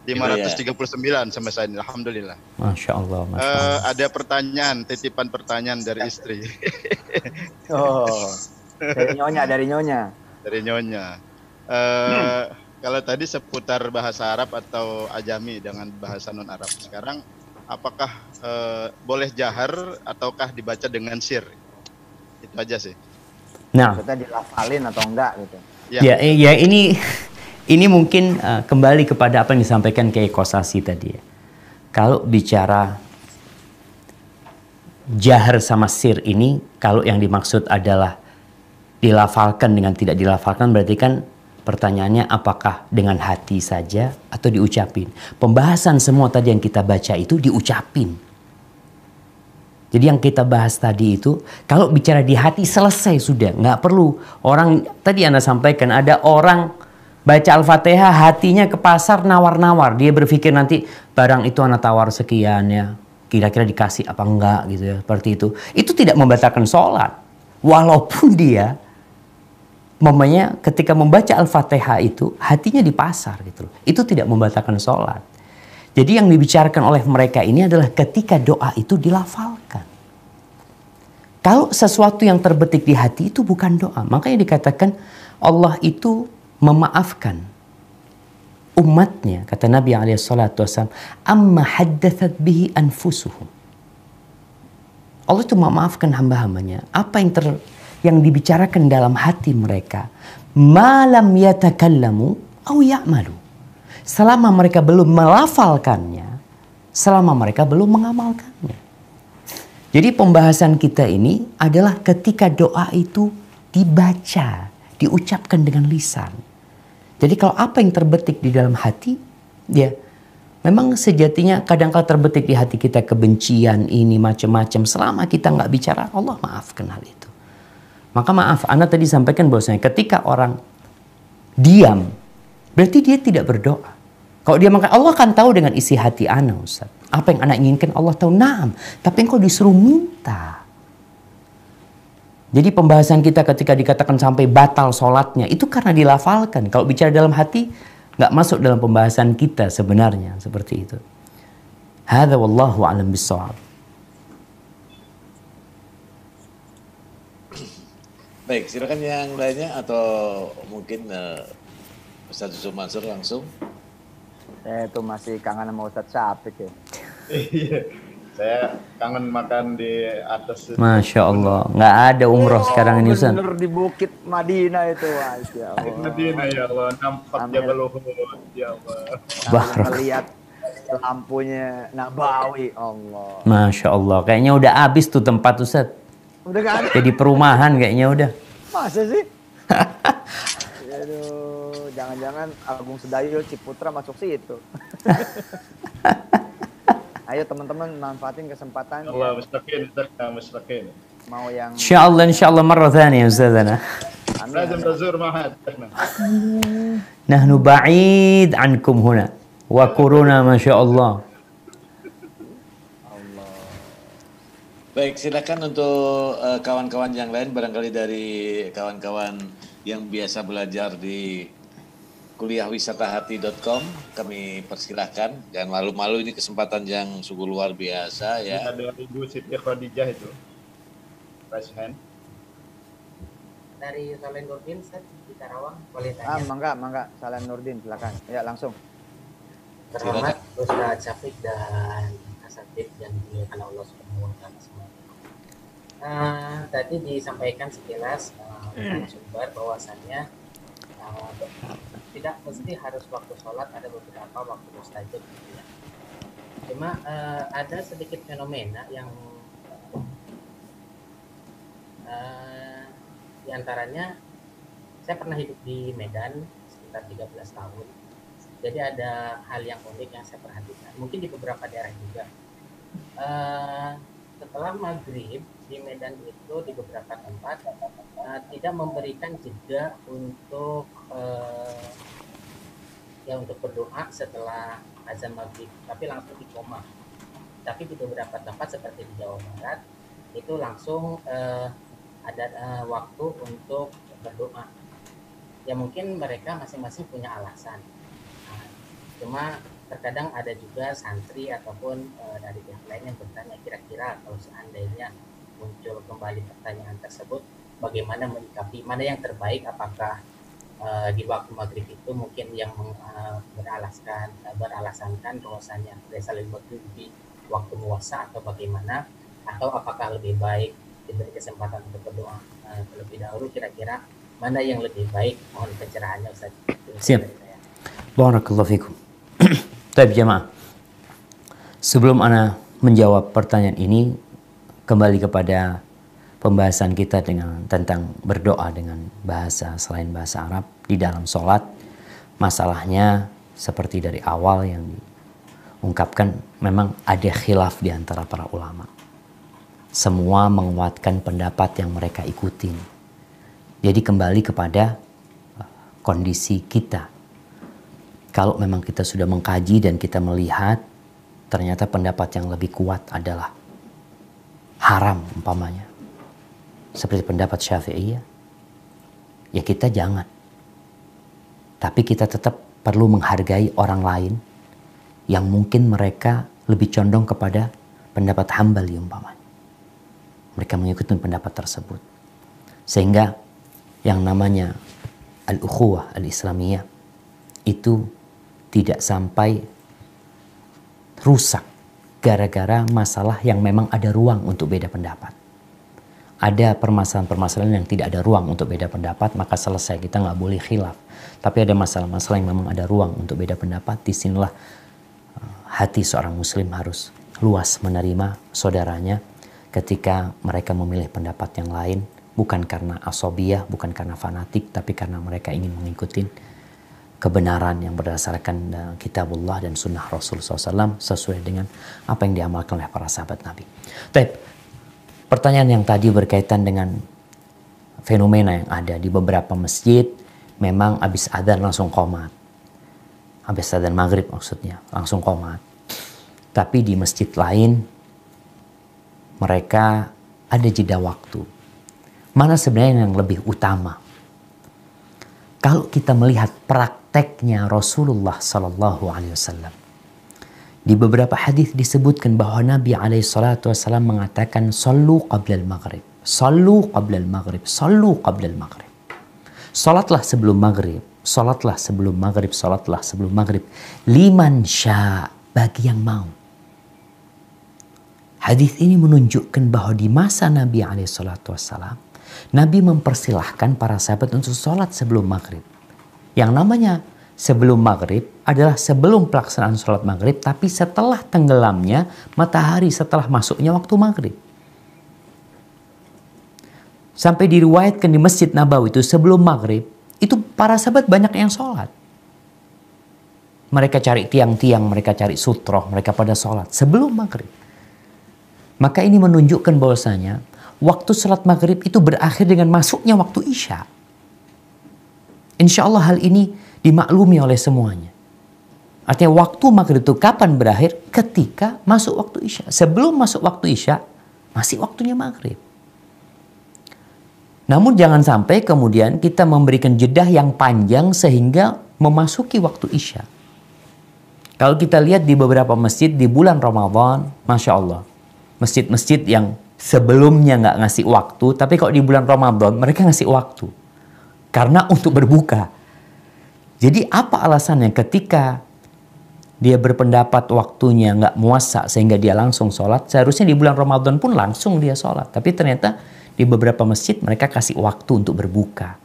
539 sampai saat ini, alhamdulillah. Masya Allah. Masya Allah. Ada pertanyaan, titipan pertanyaan dari istri. Oh, dari nyonya. Dari nyonya. Kalau tadi seputar bahasa Arab atau Ajami dengan bahasa non Arab, sekarang apakah boleh jahar ataukah dibaca dengan sir? Itu aja sih. Nah, Kita dilafalin atau enggak gitu. ya ini mungkin kembali kepada apa yang disampaikan Kiai Kosasi tadi ya. Kalau bicara jahar sama sir ini, kalau yang dimaksud adalah dilafalkan dengan tidak dilafalkan, berarti kan pertanyaannya apakah dengan hati saja atau diucapin. Pembahasan semua tadi yang kita baca itu diucapin. Jadi yang kita bahas tadi itu, kalau bicara di hati selesai sudah, nggak perlu. Orang tadi Anda sampaikan, ada orang baca Al-Fatihah, hatinya ke pasar nawar-nawar. Dia berpikir nanti barang itu anak tawar sekian ya, kira-kira dikasih apa enggak gitu ya, seperti itu. Itu tidak membatalkan sholat. Walaupun dia mamanya ketika membaca Al-Fatihah itu hatinya di pasar gitu. Itu tidak membatalkan sholat. Jadi yang dibicarakan oleh mereka ini adalah ketika doa itu dilafalkan. Kalau sesuatu yang terbetik di hati itu bukan doa. Makanya dikatakan Allah itu memaafkan umatnya, kata Nabi SAW, amma haddathat bihi anfusuhum. Allah itu memaafkan hamba-hambanya apa yang dibicarakan dalam hati mereka, malam yatakallamu au ya'malu, selama mereka belum melafalkannya, selama mereka belum mengamalkannya. Jadi pembahasan kita ini adalah ketika doa itu dibaca, diucapkan dengan lisan. Jadi kalau apa yang terbetik di dalam hati, ya memang sejatinya kadang-kala terbetik di hati kita kebencian ini macam-macam. Selama kita nggak bicara, Allah maafkan hal itu. Maka maaf, Anda tadi sampaikan bahwasanya ketika orang diam, berarti dia tidak berdoa. Kalau dia makan, Allah kan tahu dengan isi hati Anda, Ustaz. Apa yang Anda inginkan Allah tahu, naam. Tapi engkau disuruh minta. Jadi pembahasan kita ketika dikatakan sampai batal sholatnya itu karena dilafalkan. Kalau bicara dalam hati nggak masuk dalam pembahasan kita sebenarnya seperti itu. Hadza wallahu a'lam bissawab. Baik, silakan yang lainnya atau mungkin Ustaz Yusuf Mansur langsung. Saya itu masih kangen sama Ustadz Syafiq ya. Iya, saya kangen makan di atas. Masya Allah, nggak ada umroh sekarang ini Ustaz. Bener di Bukit Madinah itu, Masya Allah. Madinah ya Allah, nampak Jabal Uhud ya Allah. Barak. Melihat lampunya Nabawi, Allah. Masya Allah, kayaknya udah habis tuh tempat Ustaz. Udah gak ada. Jadi perumahan kayaknya udah. Masa sih? Aduh, jangan-jangan Agung Sedayo Ciputra masuk situ. Ayo teman-teman manfaatin kesempatan. Allah mustaqim. Mau yang Insyaallah marrah thaniyah Ustazana. Lazim tazur ma'ad. Nahnu ba'id ankum huna. Wa kuruna Masya Allah. Baik, silakan untuk kawan-kawan yang lain, barangkali dari kawan-kawan yang biasa belajar di kuliahwisatahati.com, kami persilahkan. Jangan malu-malu, ini kesempatan yang sungguh luar biasa ya. Ada Ibu Siti Khadijah itu. Raise hand. dari Salen Nurdin, Ustaz, di Karawang, boleh tanya? Mangga, Salam Nurdin, silakan. Ya, langsung. Terhormat Ustaz Syafiq dan Asatid yang dimuliakan Allah Subhanahu wa taala semua. Tadi disampaikan sekilas sumber bahwasannya tidak mesti harus waktu sholat, ada beberapa waktu mustajab gitu ya. Cuma ada sedikit fenomena yang diantaranya saya pernah hidup di Medan sekitar 13 tahun. Jadi ada hal yang unik yang saya perhatikan. Mungkin di beberapa daerah juga. Setelah maghrib di Medan itu di beberapa tempat tidak memberikan jeda untuk untuk berdoa setelah azan maghrib, tapi langsung iqomah. Tapi di beberapa tempat seperti di Jawa Barat itu langsung ada waktu untuk berdoa. Ya mungkin mereka masing-masing punya alasan. Cuma terkadang ada juga santri ataupun dari pihak lain yang bertanya, kira-kira kalau seandainya muncul kembali pertanyaan tersebut, bagaimana menyikapi, mana yang terbaik, apakah di waktu maghrib itu mungkin yang beralasankan bahwasannya saling maghrib di waktu puasa atau bagaimana, atau apakah lebih baik diberi kesempatan untuk berdoa terlebih dahulu, kira-kira mana yang lebih baik? Mohon pencerahannya Ustaz. Siap. Barakallahu fikum. Baik jemaah. Sebelum ana menjawab pertanyaan ini, kembali kepada pembahasan kita tentang berdoa dengan bahasa selain bahasa Arab di dalam sholat. Masalahnya seperti dari awal yang diungkapkan, memang ada khilaf di antara para ulama. Semua menguatkan pendapat yang mereka ikutin. Jadi kembali kepada kondisi kita. Kalau memang kita sudah mengkaji dan kita melihat ternyata pendapat yang lebih kuat adalah haram umpamanya, seperti pendapat Syafi'iyah, ya kita jangan. Tapi kita tetap perlu menghargai orang lain yang mungkin mereka lebih condong kepada pendapat Hambali umpamanya. Mereka mengikuti pendapat tersebut. Sehingga yang namanya al-ukhuwah al-islamiyah itu tidak sampai rusak gara-gara masalah yang memang ada ruang untuk beda pendapat. Ada permasalahan-permasalahan yang tidak ada ruang untuk beda pendapat, maka selesai, kita nggak boleh khilaf. Tapi ada masalah-masalah yang memang ada ruang untuk beda pendapat, disinilah hati seorang muslim harus luas menerima saudaranya ketika mereka memilih pendapat yang lain, bukan karena asobiyah, bukan karena fanatik, tapi karena mereka ingin mengikuti kebenaran yang berdasarkan kitabullah dan sunnah Rasul SAW sesuai dengan apa yang diamalkan oleh para sahabat Nabi. Tapi pertanyaan yang tadi berkaitan dengan fenomena yang ada di beberapa masjid, memang habis adzan langsung qomat. Habis adzan maghrib maksudnya, langsung qomat. Tapi di masjid lain mereka ada jeda waktu. Mana sebenarnya yang lebih utama? Kalau kita melihat prakteknya Rasulullah Sallallahu Alaihi Wasallam, di beberapa hadis disebutkan bahwa Nabi Alaihi Wasallam mengatakan, "Sallu qabla al-maghrib, sallu qabla al-maghrib, sallu qabla al-maghrib." Salatlah sebelum maghrib, salatlah sebelum maghrib, salatlah sebelum maghrib. Liman sya, bagi yang mau. Hadis ini menunjukkan bahwa di masa Nabi Alaihi Wasallam, Nabi mempersilahkan para sahabat untuk sholat sebelum maghrib. Yang namanya sebelum maghrib adalah sebelum pelaksanaan sholat maghrib, tapi setelah tenggelamnya matahari, setelah masuknya waktu maghrib. Sampai diriwayatkan di Masjid Nabawi itu sebelum maghrib, itu para sahabat banyak yang sholat. Mereka cari tiang-tiang, mereka cari sutroh, mereka pada sholat sebelum maghrib. Maka ini menunjukkan bahwasanya waktu sholat maghrib itu berakhir dengan masuknya waktu isya. Insya Allah hal ini dimaklumi oleh semuanya. Artinya waktu maghrib itu kapan berakhir? Ketika masuk waktu isya. Sebelum masuk waktu isya, masih waktunya maghrib. Namun jangan sampai kemudian kita memberikan jeda yang panjang sehingga memasuki waktu isya. Kalau kita lihat di beberapa masjid di bulan Ramadan, Masya Allah, masjid-masjid yang sebelumnya nggak ngasih waktu, tapi kalau di bulan Ramadan mereka ngasih waktu. Karena untuk berbuka. Jadi apa alasannya ketika dia berpendapat waktunya nggak muasa sehingga dia langsung sholat, seharusnya di bulan Ramadan pun langsung dia sholat. Tapi ternyata di beberapa masjid mereka kasih waktu untuk berbuka.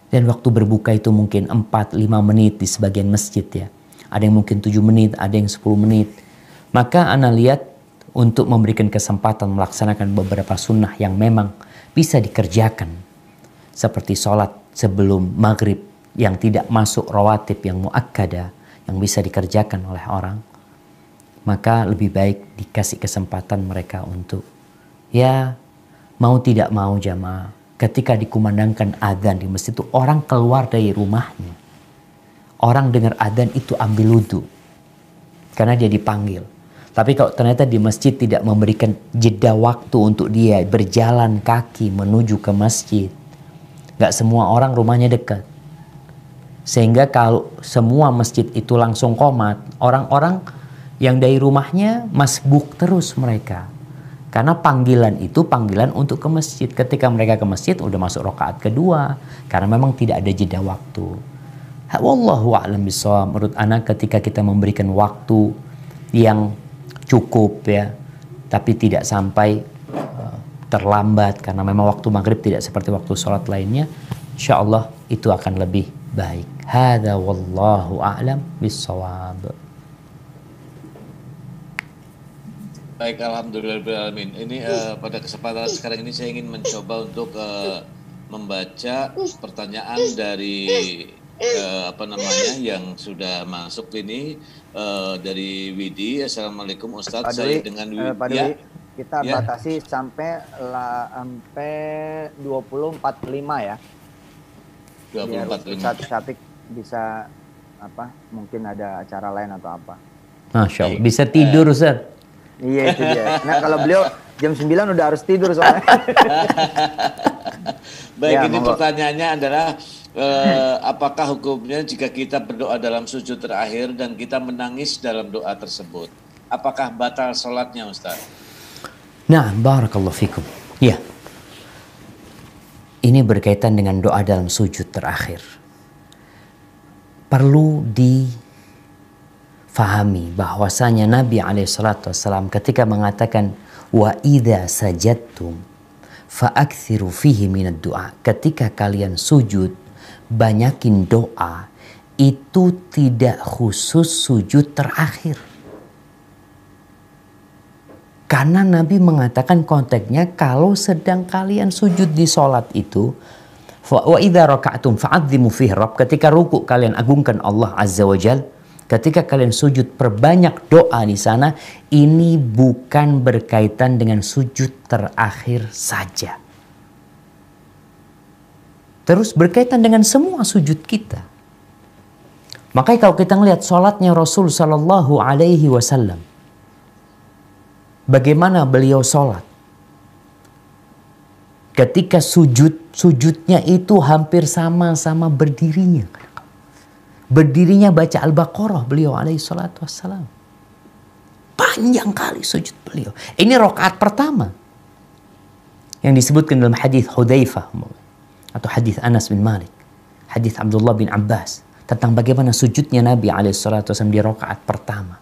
Dan waktu berbuka itu mungkin 4-5 menit di sebagian masjid ya. Ada yang mungkin 7 menit, ada yang 10 menit. Maka ana lihat untuk memberikan kesempatan melaksanakan beberapa sunnah yang memang bisa dikerjakan. Seperti sholat sebelum maghrib yang tidak masuk rawatib yang muakkada, yang bisa dikerjakan oleh orang. Maka lebih baik dikasih kesempatan mereka untuk ya mau tidak mau jamaah. Ketika dikumandangkan adzan di masjid itu orang keluar dari rumahnya. Orang dengar adzan itu ambil wudu. Karena dia dipanggil. Tapi kalau ternyata di masjid tidak memberikan jeda waktu untuk dia berjalan kaki menuju ke masjid. Gak semua orang rumahnya dekat. Sehingga kalau semua masjid itu langsung qomat, orang-orang yang dari rumahnya masbuk terus mereka. Karena panggilan itu panggilan untuk ke masjid. Ketika mereka ke masjid udah masuk rakaat kedua. Karena memang tidak ada jeda waktu. Wallahu a'lam bishawab. Menurut anak ketika kita memberikan waktu yang cukup ya. Tapi tidak sampai terlambat. Karena memang waktu maghrib tidak seperti waktu sholat lainnya. Insya Allah itu akan lebih baik. Hada wallahu a'lam bishawab. Baik, alhamdulillahirrahmanirrahim. Ini pada kesempatan sekarang ini saya ingin mencoba untuk membaca pertanyaan dari yang sudah masuk ini dari Widi. Assalamualaikum Ustadz. Saya dengan Widi. Pak Dwi, kita batasi sampai 20.45 ya. 20.45. Ustadz Syafiq bisa mungkin ada acara lain atau apa. Masya Allah. Bisa tidur Ustadz. Iya itu dia. Nah kalau beliau jam 9 udah harus tidur soalnya. Baik, Ya, ini monggo. pertanyaannya adalah apakah hukumnya jika kita berdoa dalam sujud terakhir dan kita menangis dalam doa tersebut? Apakah batal sholatnya Ustaz? Nah, barakallahu fikum. Ya. Ini berkaitan dengan doa dalam sujud terakhir. Perlu difahami bahwasanya Nabi SAW ketika mengatakan wa idza sajadtum fa'akthiru fihi minad du'a. Ketika kalian sujud, banyakin doa. Itu tidak khusus sujud terakhir. Karena Nabi mengatakan konteksnya kalau sedang kalian sujud di sholat itu, wa idza raka'tum fa'azzimu fihi rabb. Ketika ruku kalian agungkan Allah Azza wa Jalla. Ketika kalian sujud perbanyak doa di sana. Ini bukan berkaitan dengan sujud terakhir saja. Terus berkaitan dengan semua sujud kita. Makanya kalau kita melihat sholatnya Rasul Sallallahu Alaihi Wasallam, bagaimana beliau sholat? Ketika sujudnya itu hampir sama-sama berdirinya. Berdirinya baca Al-Baqarah beliau alaihi salatu wassalam. Panjang kali sujud beliau. Ini rakaat pertama. Yang disebutkan dalam hadis Hudzaifah atau hadis Anas bin Malik. Hadis Abdullah bin Abbas. Tentang bagaimana sujudnya Nabi alaihi salatu wassalam di rakaat pertama.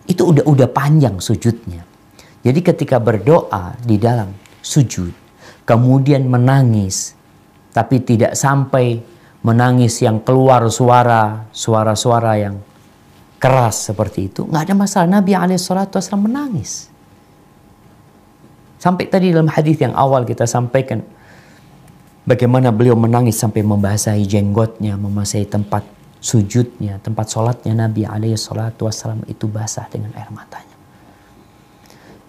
Itu udah panjang sujudnya. Jadi ketika berdoa di dalam sujud. Kemudian menangis. Tapi tidak sampai menangis yang keluar suara-suara yang keras seperti itu. Nggak ada masalah. Nabi SAW menangis. Sampai tadi dalam hadis yang awal kita sampaikan. Bagaimana beliau menangis sampai membasahi jenggotnya. Membasahi tempat sujudnya. Tempat sholatnya Nabi SAW itu basah dengan air matanya.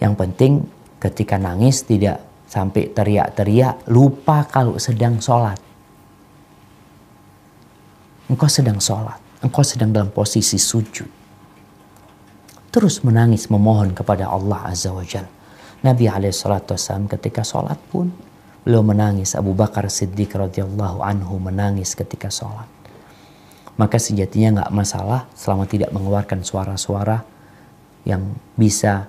Yang penting ketika nangis tidak sampai teriak-teriak. Lupa kalau sedang sholat. Engkau sedang sholat. Engkau sedang dalam posisi sujud. Terus menangis memohon kepada Allah Azza wa Jalla. Nabi SAW ketika sholat pun beliau menangis. Abu Bakar Siddiq radhiyallahu anhu menangis ketika sholat. Maka sejatinya nggak masalah selama tidak mengeluarkan suara-suara yang bisa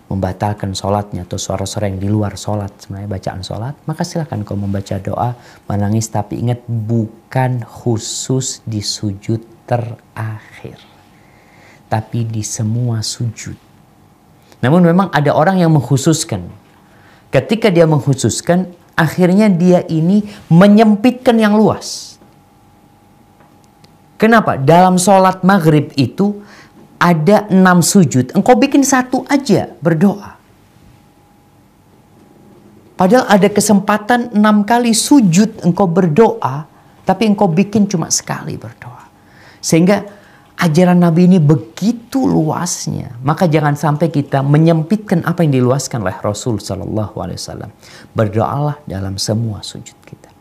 membatalkan sholatnya atau suara-suara yang di luar sholat, sebenarnya bacaan sholat, maka silahkan kau membaca doa menangis, tapi ingat bukan khusus di sujud terakhir, tapi di semua sujud. Namun memang ada orang yang mengkhususkan. Ketika dia mengkhususkan, akhirnya dia ini menyempitkan yang luas. Kenapa? Dalam sholat maghrib itu ada 6 sujud, engkau bikin 1 aja berdoa. Padahal ada kesempatan 6 kali sujud engkau berdoa, tapi engkau bikin cuma sekali berdoa. Sehingga ajaran Nabi ini begitu luasnya. Maka jangan sampai kita menyempitkan apa yang diluaskan oleh Rasul Sallallahu Alaihi Wasallam. Berdoalah dalam semua sujud kita.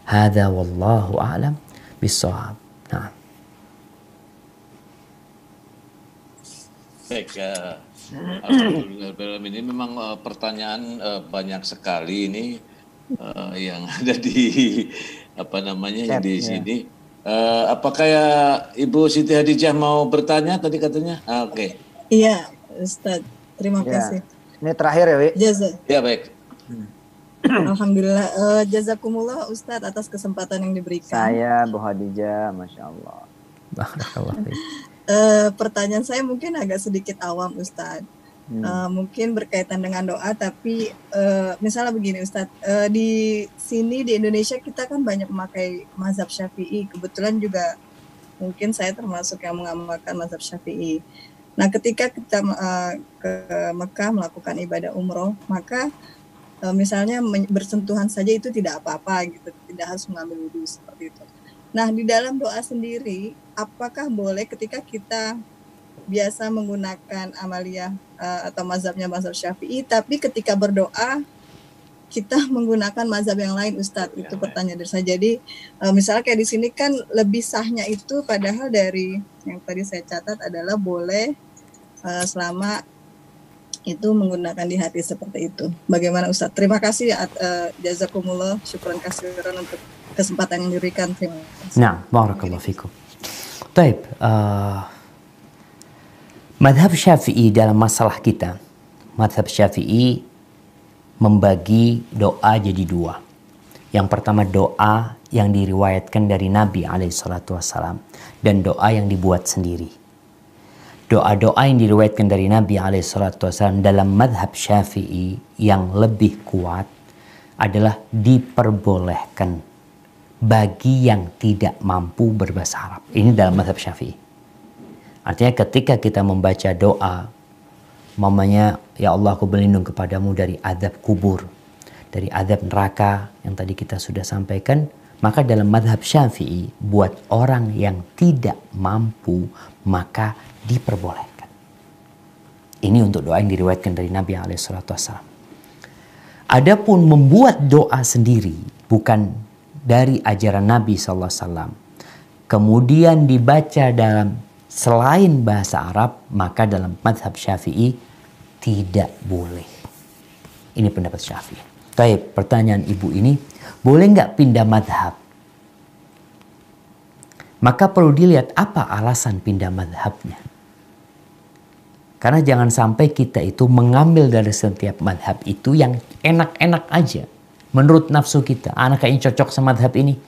Hadza wallahu a'lam bishawab. Nah. Baik, Alhamdulillah, ini memang pertanyaan banyak sekali ini yang ada di Chat, di ya. sini. Apakah ya Ibu Siti Hadijah mau bertanya tadi katanya? Oke. Iya, Ustadz. Terima Ya. kasih. Ini terakhir ya, Wi. Ya baik. Alhamdulillah. Jazakumullah Ustadz atas kesempatan yang diberikan. Saya Bu Hadijah, Masya Allah. Barakallah fiik. Pertanyaan saya mungkin agak sedikit awam Ustadz. Mungkin berkaitan dengan doa, tapi misalnya begini Ustadz, di sini di Indonesia kita kan banyak memakai mazhab Syafi'i. Kebetulan juga mungkin saya termasuk yang mengamalkan mazhab Syafi'i. Nah, ketika kita ke Mekah melakukan ibadah umroh, maka misalnya bersentuhan saja itu tidak apa-apa gitu, tidak harus mengambil wudhu seperti itu. Nah, di dalam doa sendiri, apakah boleh ketika kita biasa menggunakan amaliyah atau mazhabnya mazhab Syafi'i, tapi ketika berdoa kita menggunakan mazhab yang lain, Ustadz? Itu pertanyaan dari saya. Jadi misalnya kayak di sini kan lebih sahnya itu, padahal dari yang tadi saya catat adalah boleh selama itu menggunakan di hati seperti itu. Bagaimana Ustadz? Terima kasih, jazakumullah, syukran kasiran untuk kesempatan yang diberikan. Terima kasih. Nah, barakallahu fikum. Taib, madhab Syafi'i dalam masalah kita, madhab Syafi'i membagi doa jadi 2. Yang pertama doa yang diriwayatkan dari Nabi SAW dan doa yang dibuat sendiri. Doa-doa yang diriwayatkan dari Nabi SAW dalam madhab Syafi'i yang lebih kuat adalah diperbolehkan bagi yang tidak mampu berbahasa Arab. Ini dalam mazhab Syafi'i. Artinya ketika kita membaca doa, mamanya, ya Allah aku berlindung kepadamu dari azab kubur, dari azab neraka yang tadi kita sudah sampaikan, maka dalam mazhab Syafi'i buat orang yang tidak mampu maka diperbolehkan. Ini untuk doa yang diriwayatkan dari Nabi SAW. Adapun membuat doa sendiri bukan dari ajaran Nabi SAW, kemudian dibaca dalam selain bahasa Arab, maka dalam mazhab Syafi'i tidak boleh. Ini pendapat Syafi'i. Baik, pertanyaan ibu ini, boleh nggak pindah mazhab? Maka perlu dilihat apa alasan pindah mazhabnya. Karena jangan sampai kita itu mengambil dari setiap mazhab itu yang enak-enak aja. Menurut nafsu kita, anak kayaknya cocok sama madhab ini.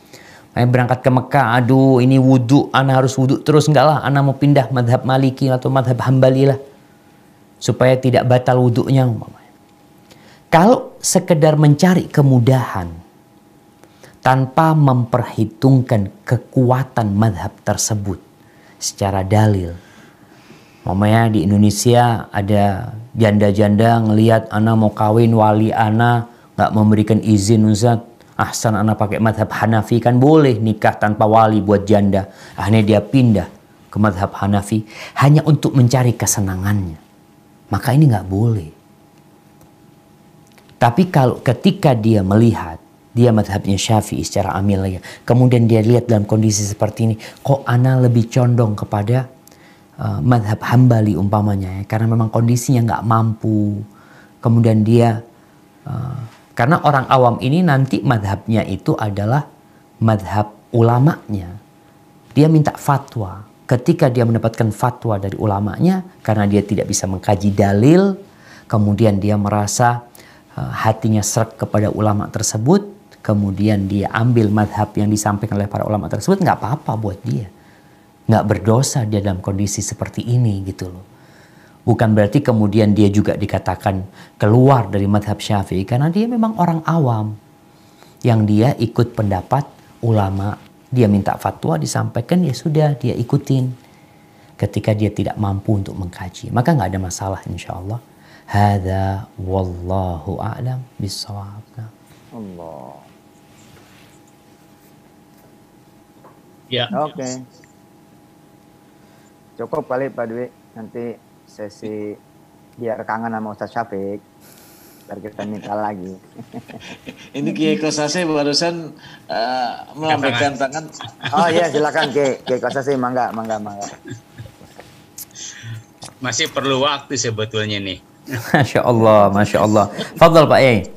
Berangkat ke Mekah, aduh ini wudhu, anak harus wudhu terus. Enggak lah, anak mau pindah madhab Maliki atau madhab Hambali lah. Supaya tidak batal wudhunya. Kalau sekedar mencari kemudahan, tanpa memperhitungkan kekuatan madhab tersebut secara dalil. Mamanya di Indonesia ada janda-janda ngelihat anak mau kawin, wali anak nggak memberikan izin, Ustaz. Ahsan anak pakai madhab Hanafi, kan boleh nikah tanpa wali buat janda. Akhirnya dia pindah ke madhab Hanafi hanya untuk mencari kesenangannya. Maka ini nggak boleh. Tapi kalau ketika dia melihat dia madhabnya Syafi'i secara amilnya, kemudian dia lihat dalam kondisi seperti ini, kok ana lebih condong kepada madhab Hambali umpamanya ya, karena memang kondisinya nggak mampu. Kemudian dia karena orang awam ini nanti madhabnya itu adalah madhab ulamanya. Dia minta fatwa. Ketika dia mendapatkan fatwa dari ulamanya, karena dia tidak bisa mengkaji dalil, kemudian dia merasa hatinya srek kepada ulama tersebut, kemudian dia ambil madhab yang disampaikan oleh para ulama tersebut, nggak apa-apa buat dia. Nggak berdosa dia dalam kondisi seperti ini gitu loh. Bukan berarti kemudian dia juga dikatakan keluar dari madhab Syafi'i, karena dia memang orang awam yang dia ikut pendapat ulama. Dia minta fatwa disampaikan, ya sudah dia ikutin. Ketika dia tidak mampu untuk mengkaji, maka nggak ada masalah insya Allah. Hadza wallahu a'lam bissawab. Allah. Ya. Oke. Cukup kali Pak Dwi, nanti sesi biar kangen sama Ustaz Syafiq, biar kita minta lagi. Ini Kiai Kosase barusan melambaikan tangan. Oh iya, silakan Kiai Kosase, mangga. Masih perlu waktu sebetulnya nih. Masya Allah. Fadhal Pak Yai.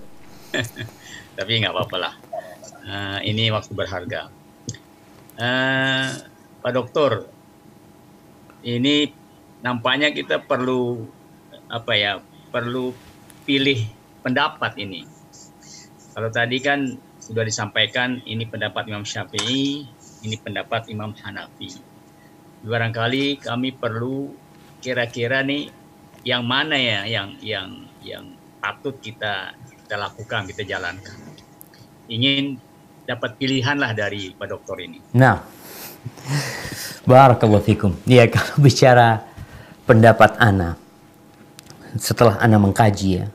Tapi nggak apa-apa lah. Ini waktu berharga. Pak Dokter, ini nampaknya kita perlu perlu pilih pendapat ini. Kalau tadi kan sudah disampaikan ini pendapat Imam Syafi'i, ini pendapat Imam Hanafi. Barangkali kami perlu kira-kira nih yang mana ya yang patut kita lakukan, kita jalankan. Ingin dapat pilihan lah dari Pak Dokter ini. Nah, barakallahu fikum. Ya, kalau bicara pendapat ana, setelah ana mengkaji ya,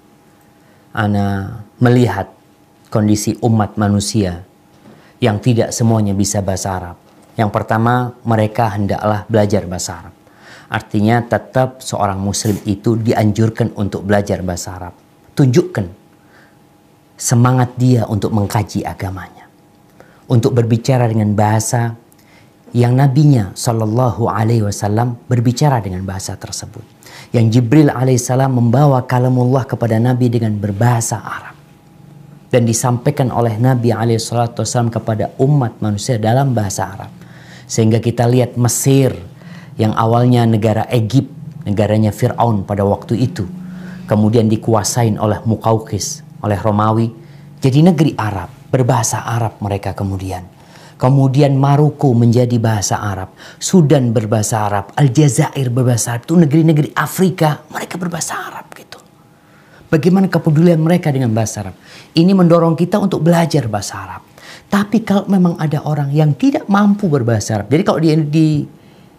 ana melihat kondisi umat manusia yang tidak semuanya bisa bahasa Arab. Yang pertama, mereka hendaklah belajar bahasa Arab. Artinya tetap seorang muslim itu dianjurkan untuk belajar bahasa Arab. Tunjukkan semangat dia untuk mengkaji agamanya. Untuk berbicara dengan bahasa yang nabinya Shallallahu Alaihi Wasallam berbicara dengan bahasa tersebut. Yang Jibril alaihissalam membawa kalamullah kepada Nabi dengan berbahasa Arab. Dan disampaikan oleh Nabi alaihissalam kepada umat manusia dalam bahasa Arab. Sehingga kita lihat Mesir yang awalnya negara Egypt, negaranya Fir'aun pada waktu itu, kemudian dikuasain oleh Muqawqis, oleh Romawi, jadi negeri Arab, berbahasa Arab mereka kemudian. Kemudian Maroko menjadi bahasa Arab, Sudan berbahasa Arab, Aljazair berbahasa Arab, itu negeri-negeri Afrika, mereka berbahasa Arab gitu. Bagaimana kepedulian mereka dengan bahasa Arab? Ini mendorong kita untuk belajar bahasa Arab. Tapi kalau memang ada orang yang tidak mampu berbahasa Arab, jadi kalau di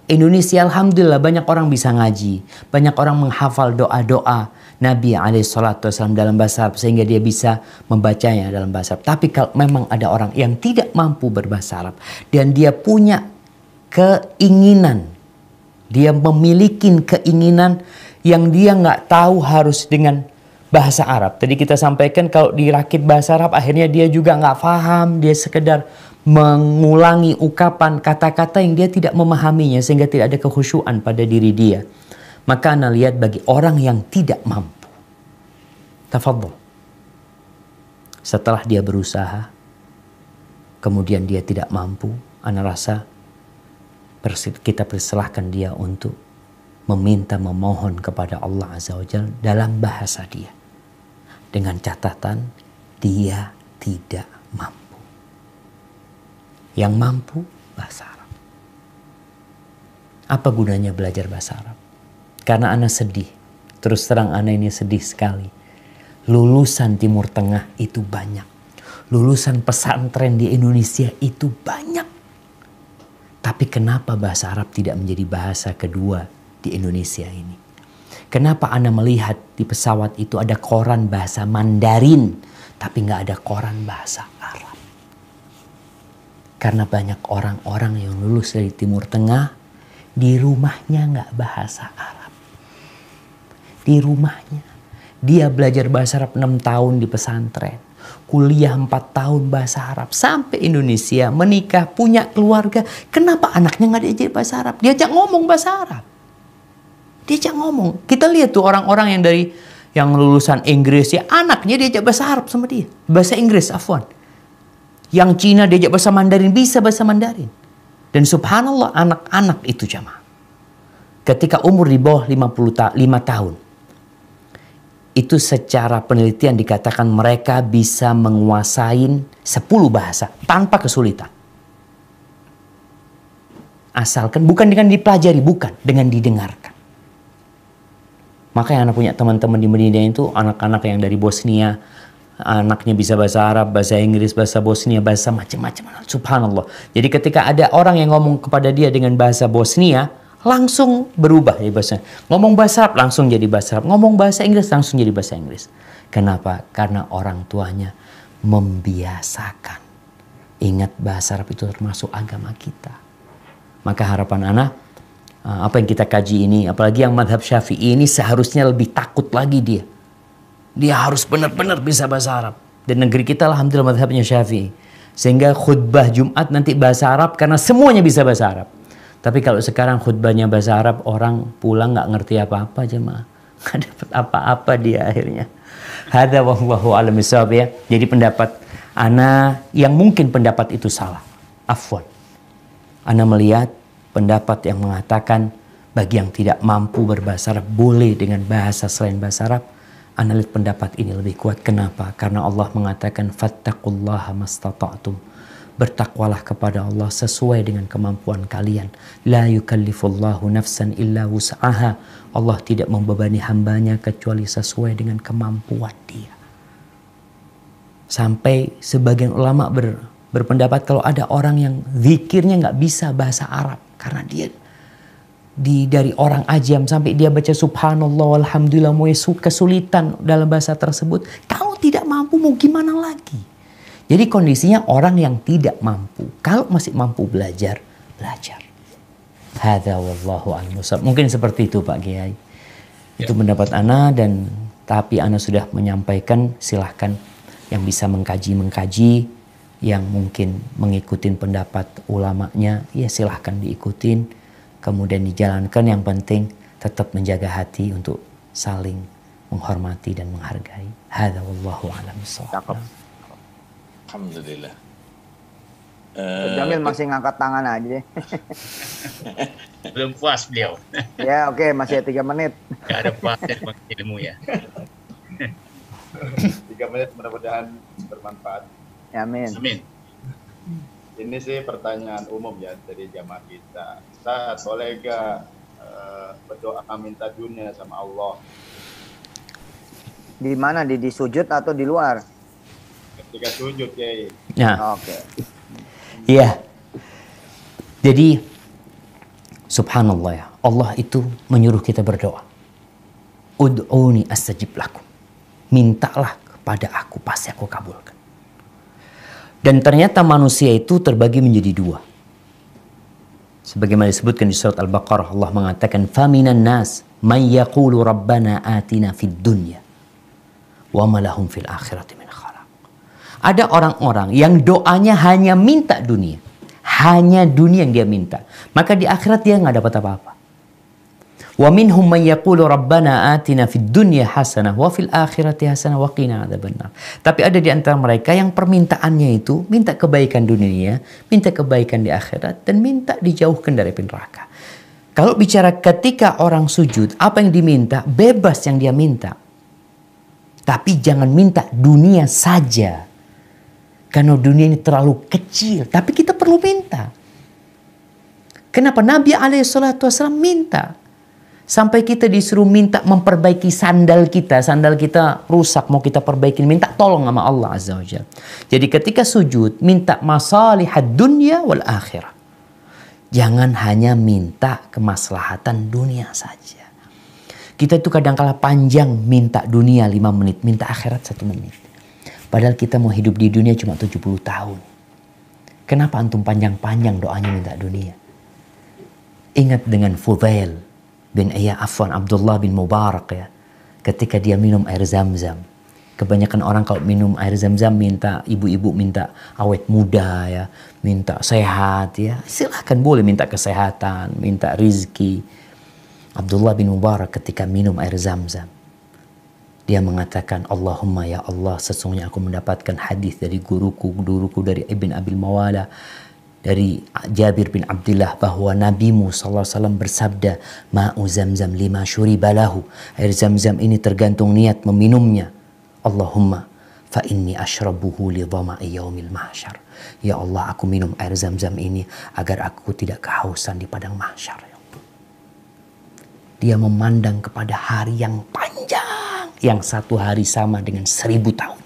Indonesia alhamdulillah banyak orang bisa ngaji, banyak orang menghafal doa-doa Nabi SAW dalam bahasa Arab sehingga dia bisa membacanya dalam bahasa Arab. Tapi kalau memang ada orang yang tidak mampu berbahasa Arab dan dia punya keinginan, dia memiliki keinginan yang dia nggak tahu harus dengan bahasa Arab. Tadi kita sampaikan kalau dirakit bahasa Arab akhirnya dia juga nggak paham, dia sekedar mengulangi ucapan kata-kata yang dia tidak memahaminya sehingga tidak ada kekhusyuan pada diri dia. Maka ana lihat bagi orang yang tidak mampu, tafadhol, setelah dia berusaha kemudian dia tidak mampu, ana rasa kita persilahkan dia untuk meminta, memohon kepada Allah Azza wa Jalla dalam bahasa dia, dengan catatan dia tidak mampu. Yang mampu bahasa Arab. Apa gunanya belajar bahasa Arab? Karena ana sedih. Terus terang ana ini sedih sekali. Lulusan Timur Tengah itu banyak. Lulusan pesantren di Indonesia itu banyak. Tapi kenapa bahasa Arab tidak menjadi bahasa kedua di Indonesia ini? Kenapa ana melihat di pesawat itu ada koran bahasa Mandarin, tapi nggak ada koran bahasa Arab? Karena banyak orang-orang yang lulus dari Timur Tengah, di rumahnya nggak bahasa Arab. Di rumahnya. Dia belajar bahasa Arab 6 tahun di pesantren. Kuliah 4 tahun bahasa Arab. Sampai Indonesia, menikah, punya keluarga. Kenapa anaknya nggak diajar bahasa Arab? Diajak ngomong bahasa Arab. Diajak ngomong. Kita lihat tuh orang-orang yang lulusan Inggris, ya anaknya diajak bahasa Arab sama dia. Bahasa Inggris, afwan. Yang Cina diajak bahasa Mandarin, bisa bahasa Mandarin. Dan subhanallah anak-anak itu jamaah. Ketika umur di bawah 5 tahun. itu secara penelitian dikatakan mereka bisa menguasai 10 bahasa tanpa kesulitan. Asalkan bukan dengan dipelajari, bukan dengan didengarkan. Makanya anak punya teman-teman di Medina itu anak-anak yang dari Bosnia, anaknya bisa bahasa Arab, bahasa Inggris, bahasa Bosnia, bahasa macam-macam. Subhanallah. Jadi ketika ada orang yang ngomong kepada dia dengan bahasa Bosnia, langsung berubah jadi bahasa. Ngomong bahasa Arab langsung jadi bahasa Arab. Ngomong bahasa Inggris langsung jadi bahasa Inggris. Kenapa? Karena orang tuanya membiasakan. Ingat bahasa Arab itu termasuk agama kita. Maka harapan anak, apa yang kita kaji ini, apalagi yang madhab Syafi'i ini seharusnya lebih takut lagi dia. Dia harus benar-benar bisa bahasa Arab. Dan negeri kita alhamdulillah madhabnya Syafi'i. Sehingga khutbah Jumat nanti bahasa Arab karena semuanya bisa bahasa Arab. Tapi kalau sekarang khutbahnya bahasa Arab, orang pulang nggak ngerti apa-apa jemaah. Nggak dapat apa-apa dia akhirnya. Hadza wallahu a'lam bishawab ya. Jadi pendapat ana yang mungkin pendapat itu salah. Afwan. Ana melihat pendapat yang mengatakan bagi yang tidak mampu berbahasa Arab boleh dengan bahasa selain bahasa Arab. Ana lihat pendapat ini lebih kuat. Kenapa? Karena Allah mengatakan fattaqullaha mastata'tum. Bertakwalah kepada Allah sesuai dengan kemampuan kalian. La yukallifullahu nafsan illa wus'aha. Allah tidak membebani hambanya kecuali sesuai dengan kemampuan dia. Sampai sebagian ulama berpendapat kalau ada orang yang zikirnya nggak bisa bahasa Arab karena dia dari orang ajam sampai dia baca subhanallah walhamdulillah mau kesulitan dalam bahasa tersebut, kalau tidak mampu mau gimana lagi? Jadi kondisinya orang yang tidak mampu. Kalau masih mampu belajar. Hadza wallahu a'lam. Mungkin seperti itu Pak Kiai. Itu pendapat ana, dan tapi ana sudah menyampaikan, silahkan yang bisa mengkaji, yang mungkin mengikuti pendapat ulamanya, ya silahkan diikutin. Kemudian dijalankan, yang penting tetap menjaga hati untuk saling menghormati dan menghargai. Hadza wallahu a'lam bishawab. Alhamdulillah. Jamil masih ngangkat tangan aja deh. Belum puas beliau. Ya oke, masih 3 menit. Gak ada puasnya ilmu ya. 3 menit mudah-mudahan bermanfaat. Ya, amin. Amin. Ini sih pertanyaan umum ya dari jamaah kita. Ustaz, boleh gak berdoa minta dunia sama Allah? Di mana? Di sujud atau di luar? Ketika sujud, Kiai. Nah, Oke. iya. Jadi subhanallah ya, Allah itu menyuruh kita berdoa. Ud'uni astajib lakum. Mintalah kepada aku, pasti aku kabulkan. Dan ternyata manusia itu terbagi menjadi 2. Sebagaimana disebutkan di surat Al-Baqarah, Allah mengatakan, "Faminan nas may yaqulu rabbana atina fid dunya wa ma lahum fil akhirati min khalaq." Ada orang-orang yang doanya hanya minta dunia. Hanya dunia yang dia minta. Maka di akhirat dia nggak dapat apa-apa. Wa minhum man yaqulu rabbana atina fid dunya hasanah wa fil akhirati hasanah wa qina adzabannar. Tapi ada di antara mereka yang permintaannya itu minta kebaikan dunia, minta kebaikan di akhirat, dan minta dijauhkan dari api neraka. Kalau bicara ketika orang sujud, apa yang diminta? Bebas yang dia minta. Tapi jangan minta dunia saja. Karena dunia ini terlalu kecil. Tapi kita perlu minta. Kenapa? Nabi SAW minta. Sampai kita disuruh minta memperbaiki sandal kita. Sandal kita rusak, mau kita perbaiki. Minta tolong sama Allah Azza wa Jalla. Jadi ketika sujud, minta masalihad dunya wal akhirah. Jangan hanya minta kemaslahatan dunia saja. Kita itu kadang-kala panjang minta dunia 5 menit. Minta akhirat 1 menit. Padahal kita mau hidup di dunia cuma 70 tahun. Kenapa antum panjang-panjang doanya minta dunia? Ingat dengan Fudail bin Abdullah bin Mubarak ya. Ketika dia minum air zam-zam. Kebanyakan orang kalau minum air zam-zam minta, ibu-ibu minta awet muda ya. Minta sehat ya. Silahkan boleh minta kesehatan, minta rizki. Abdullah bin Mubarak ketika minum air zam-zam. Dia mengatakan, Allahumma ya Allah, sesungguhnya aku mendapatkan hadis dari guruku dari Ibn Abil Mawala. dari Jabir bin Abdullah bahwa Nabimu SAW bersabda, ma'u zamzam lima syuribalahu, air zam-zam ini tergantung niat meminumnya. Allahumma fa inni ashrabuhu li dhama'i yaumil mahsyar. Ya Allah, aku minum air zam-zam ini agar aku tidak kehausan di padang mahsyar. Dia memandang kepada hari yang panjang, yang satu hari sama dengan 1000 tahun.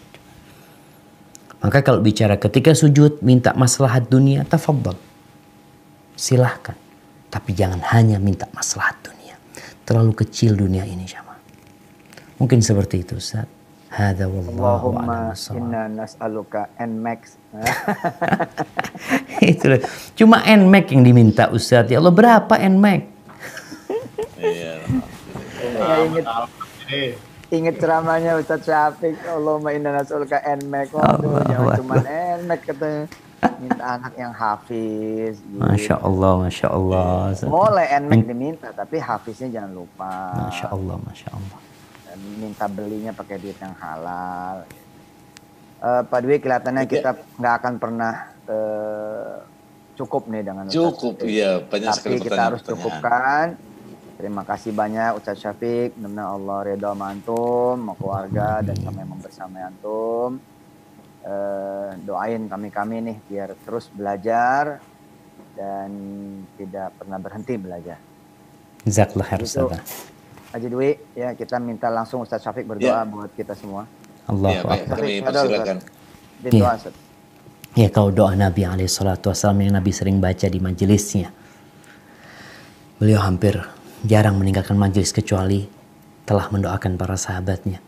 Maka kalau bicara ketika sujud minta maslahat dunia, tafadhal. Silahkan. Tapi jangan hanya minta maslahat dunia. Terlalu kecil dunia ini, jamaah. Mungkin seperti itu, Ustaz. Hadza wallahu a'lam. Allahumma inna nas'aluka NMAX. Itu cuma NMAX yang diminta, Ustaz. Ya Allah, berapa NMAX? Iya. Ingat ceramahnya Ustadz Syafiq, Allahumma inna nas'aluka NMAX. Waduh, jangan cuma NMAX katanya. Minta anak yang hafiz. Gitu. Masya Allah, Masya Allah. Boleh NMAX diminta, tapi hafiznya jangan lupa. Masya Allah, Masya Allah. Dan minta belinya pakai duit yang halal. Pak Dwi, kelihatannya kita nggak akan pernah cukup nih dengan Ustadz Cukup, iya. Banyak sekali tapi kita harus cukupkan. Terima kasih banyak Ustadz Syafiq. Mudah-mudahan Allah ridha sama antum, sama keluarga, dan kami memang bersama antum. Doain kami nih biar terus belajar dan tidak pernah berhenti belajar. Jazakallah khair, Ustaz. Haji Dwi, ya kita minta langsung Ustadz Syafiq berdoa buat kita semua. Ya, Allahu baik. Akbar. Kami persilakan. Doa, Ustaz. Ya, kalau doa Nabi SAW yang Nabi sering baca di majelisnya. Beliau hampir jarang meninggalkan majelis kecuali telah mendoakan para sahabatnya.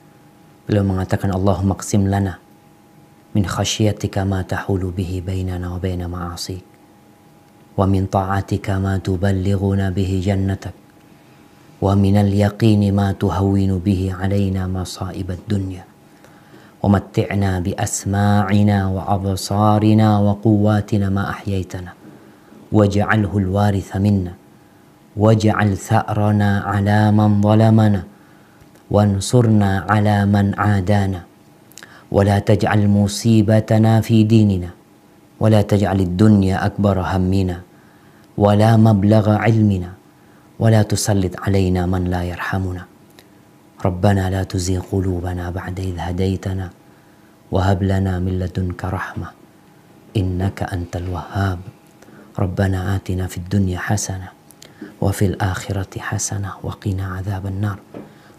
Beliau mengatakan, Allahumma qsim lana min khasyiatika ma tahulu bihi bainana wa baina ma'asik, wa min ta'atika ma tuballighuna bihi jannatak, wa min al-yaqini ma tuhawwinu bihi alaina masa'ibad dunya, wa matti'na bi asma'ina wa absarina wa quwwatina ma ahyaytana, waj'alhu al-waritha minna, waj'al tha'rana 'ala man zalamana wansurna 'ala man 'adana wa la taj'al musibatana fi dinina wa la taj'al ad-dunya akbara hammina wa la mablagha 'ilmina wa la tusallit 'alaina man la yarhamuna. Rabbana la tuzigh qulubana ba'da idh hadaytana wa hab lana min ladunka rahmah innaka antal wahhab. Rabbana atina fid dunya hasanah وفي الآخرة حسنة وقنا عذاب النار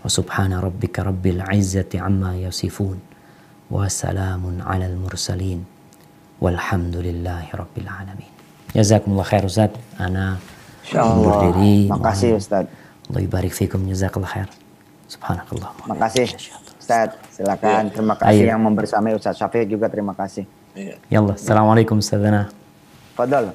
وسبحان ربك رب العزة عما يصفون وسلام على المرسلين والحمد لله رب العالمين. جزاكم الله خير Ustaz. Ana undur diri. Makasih Ustaz. Allah barik fikum, jazakallah khair. Subhanakallah. Makasih Ustaz. Silakan. Terima kasih yang membersamai Ustaz Syafiq juga, terima kasih. Ya Allah. Assalamualaikum Ustazana. Fadal.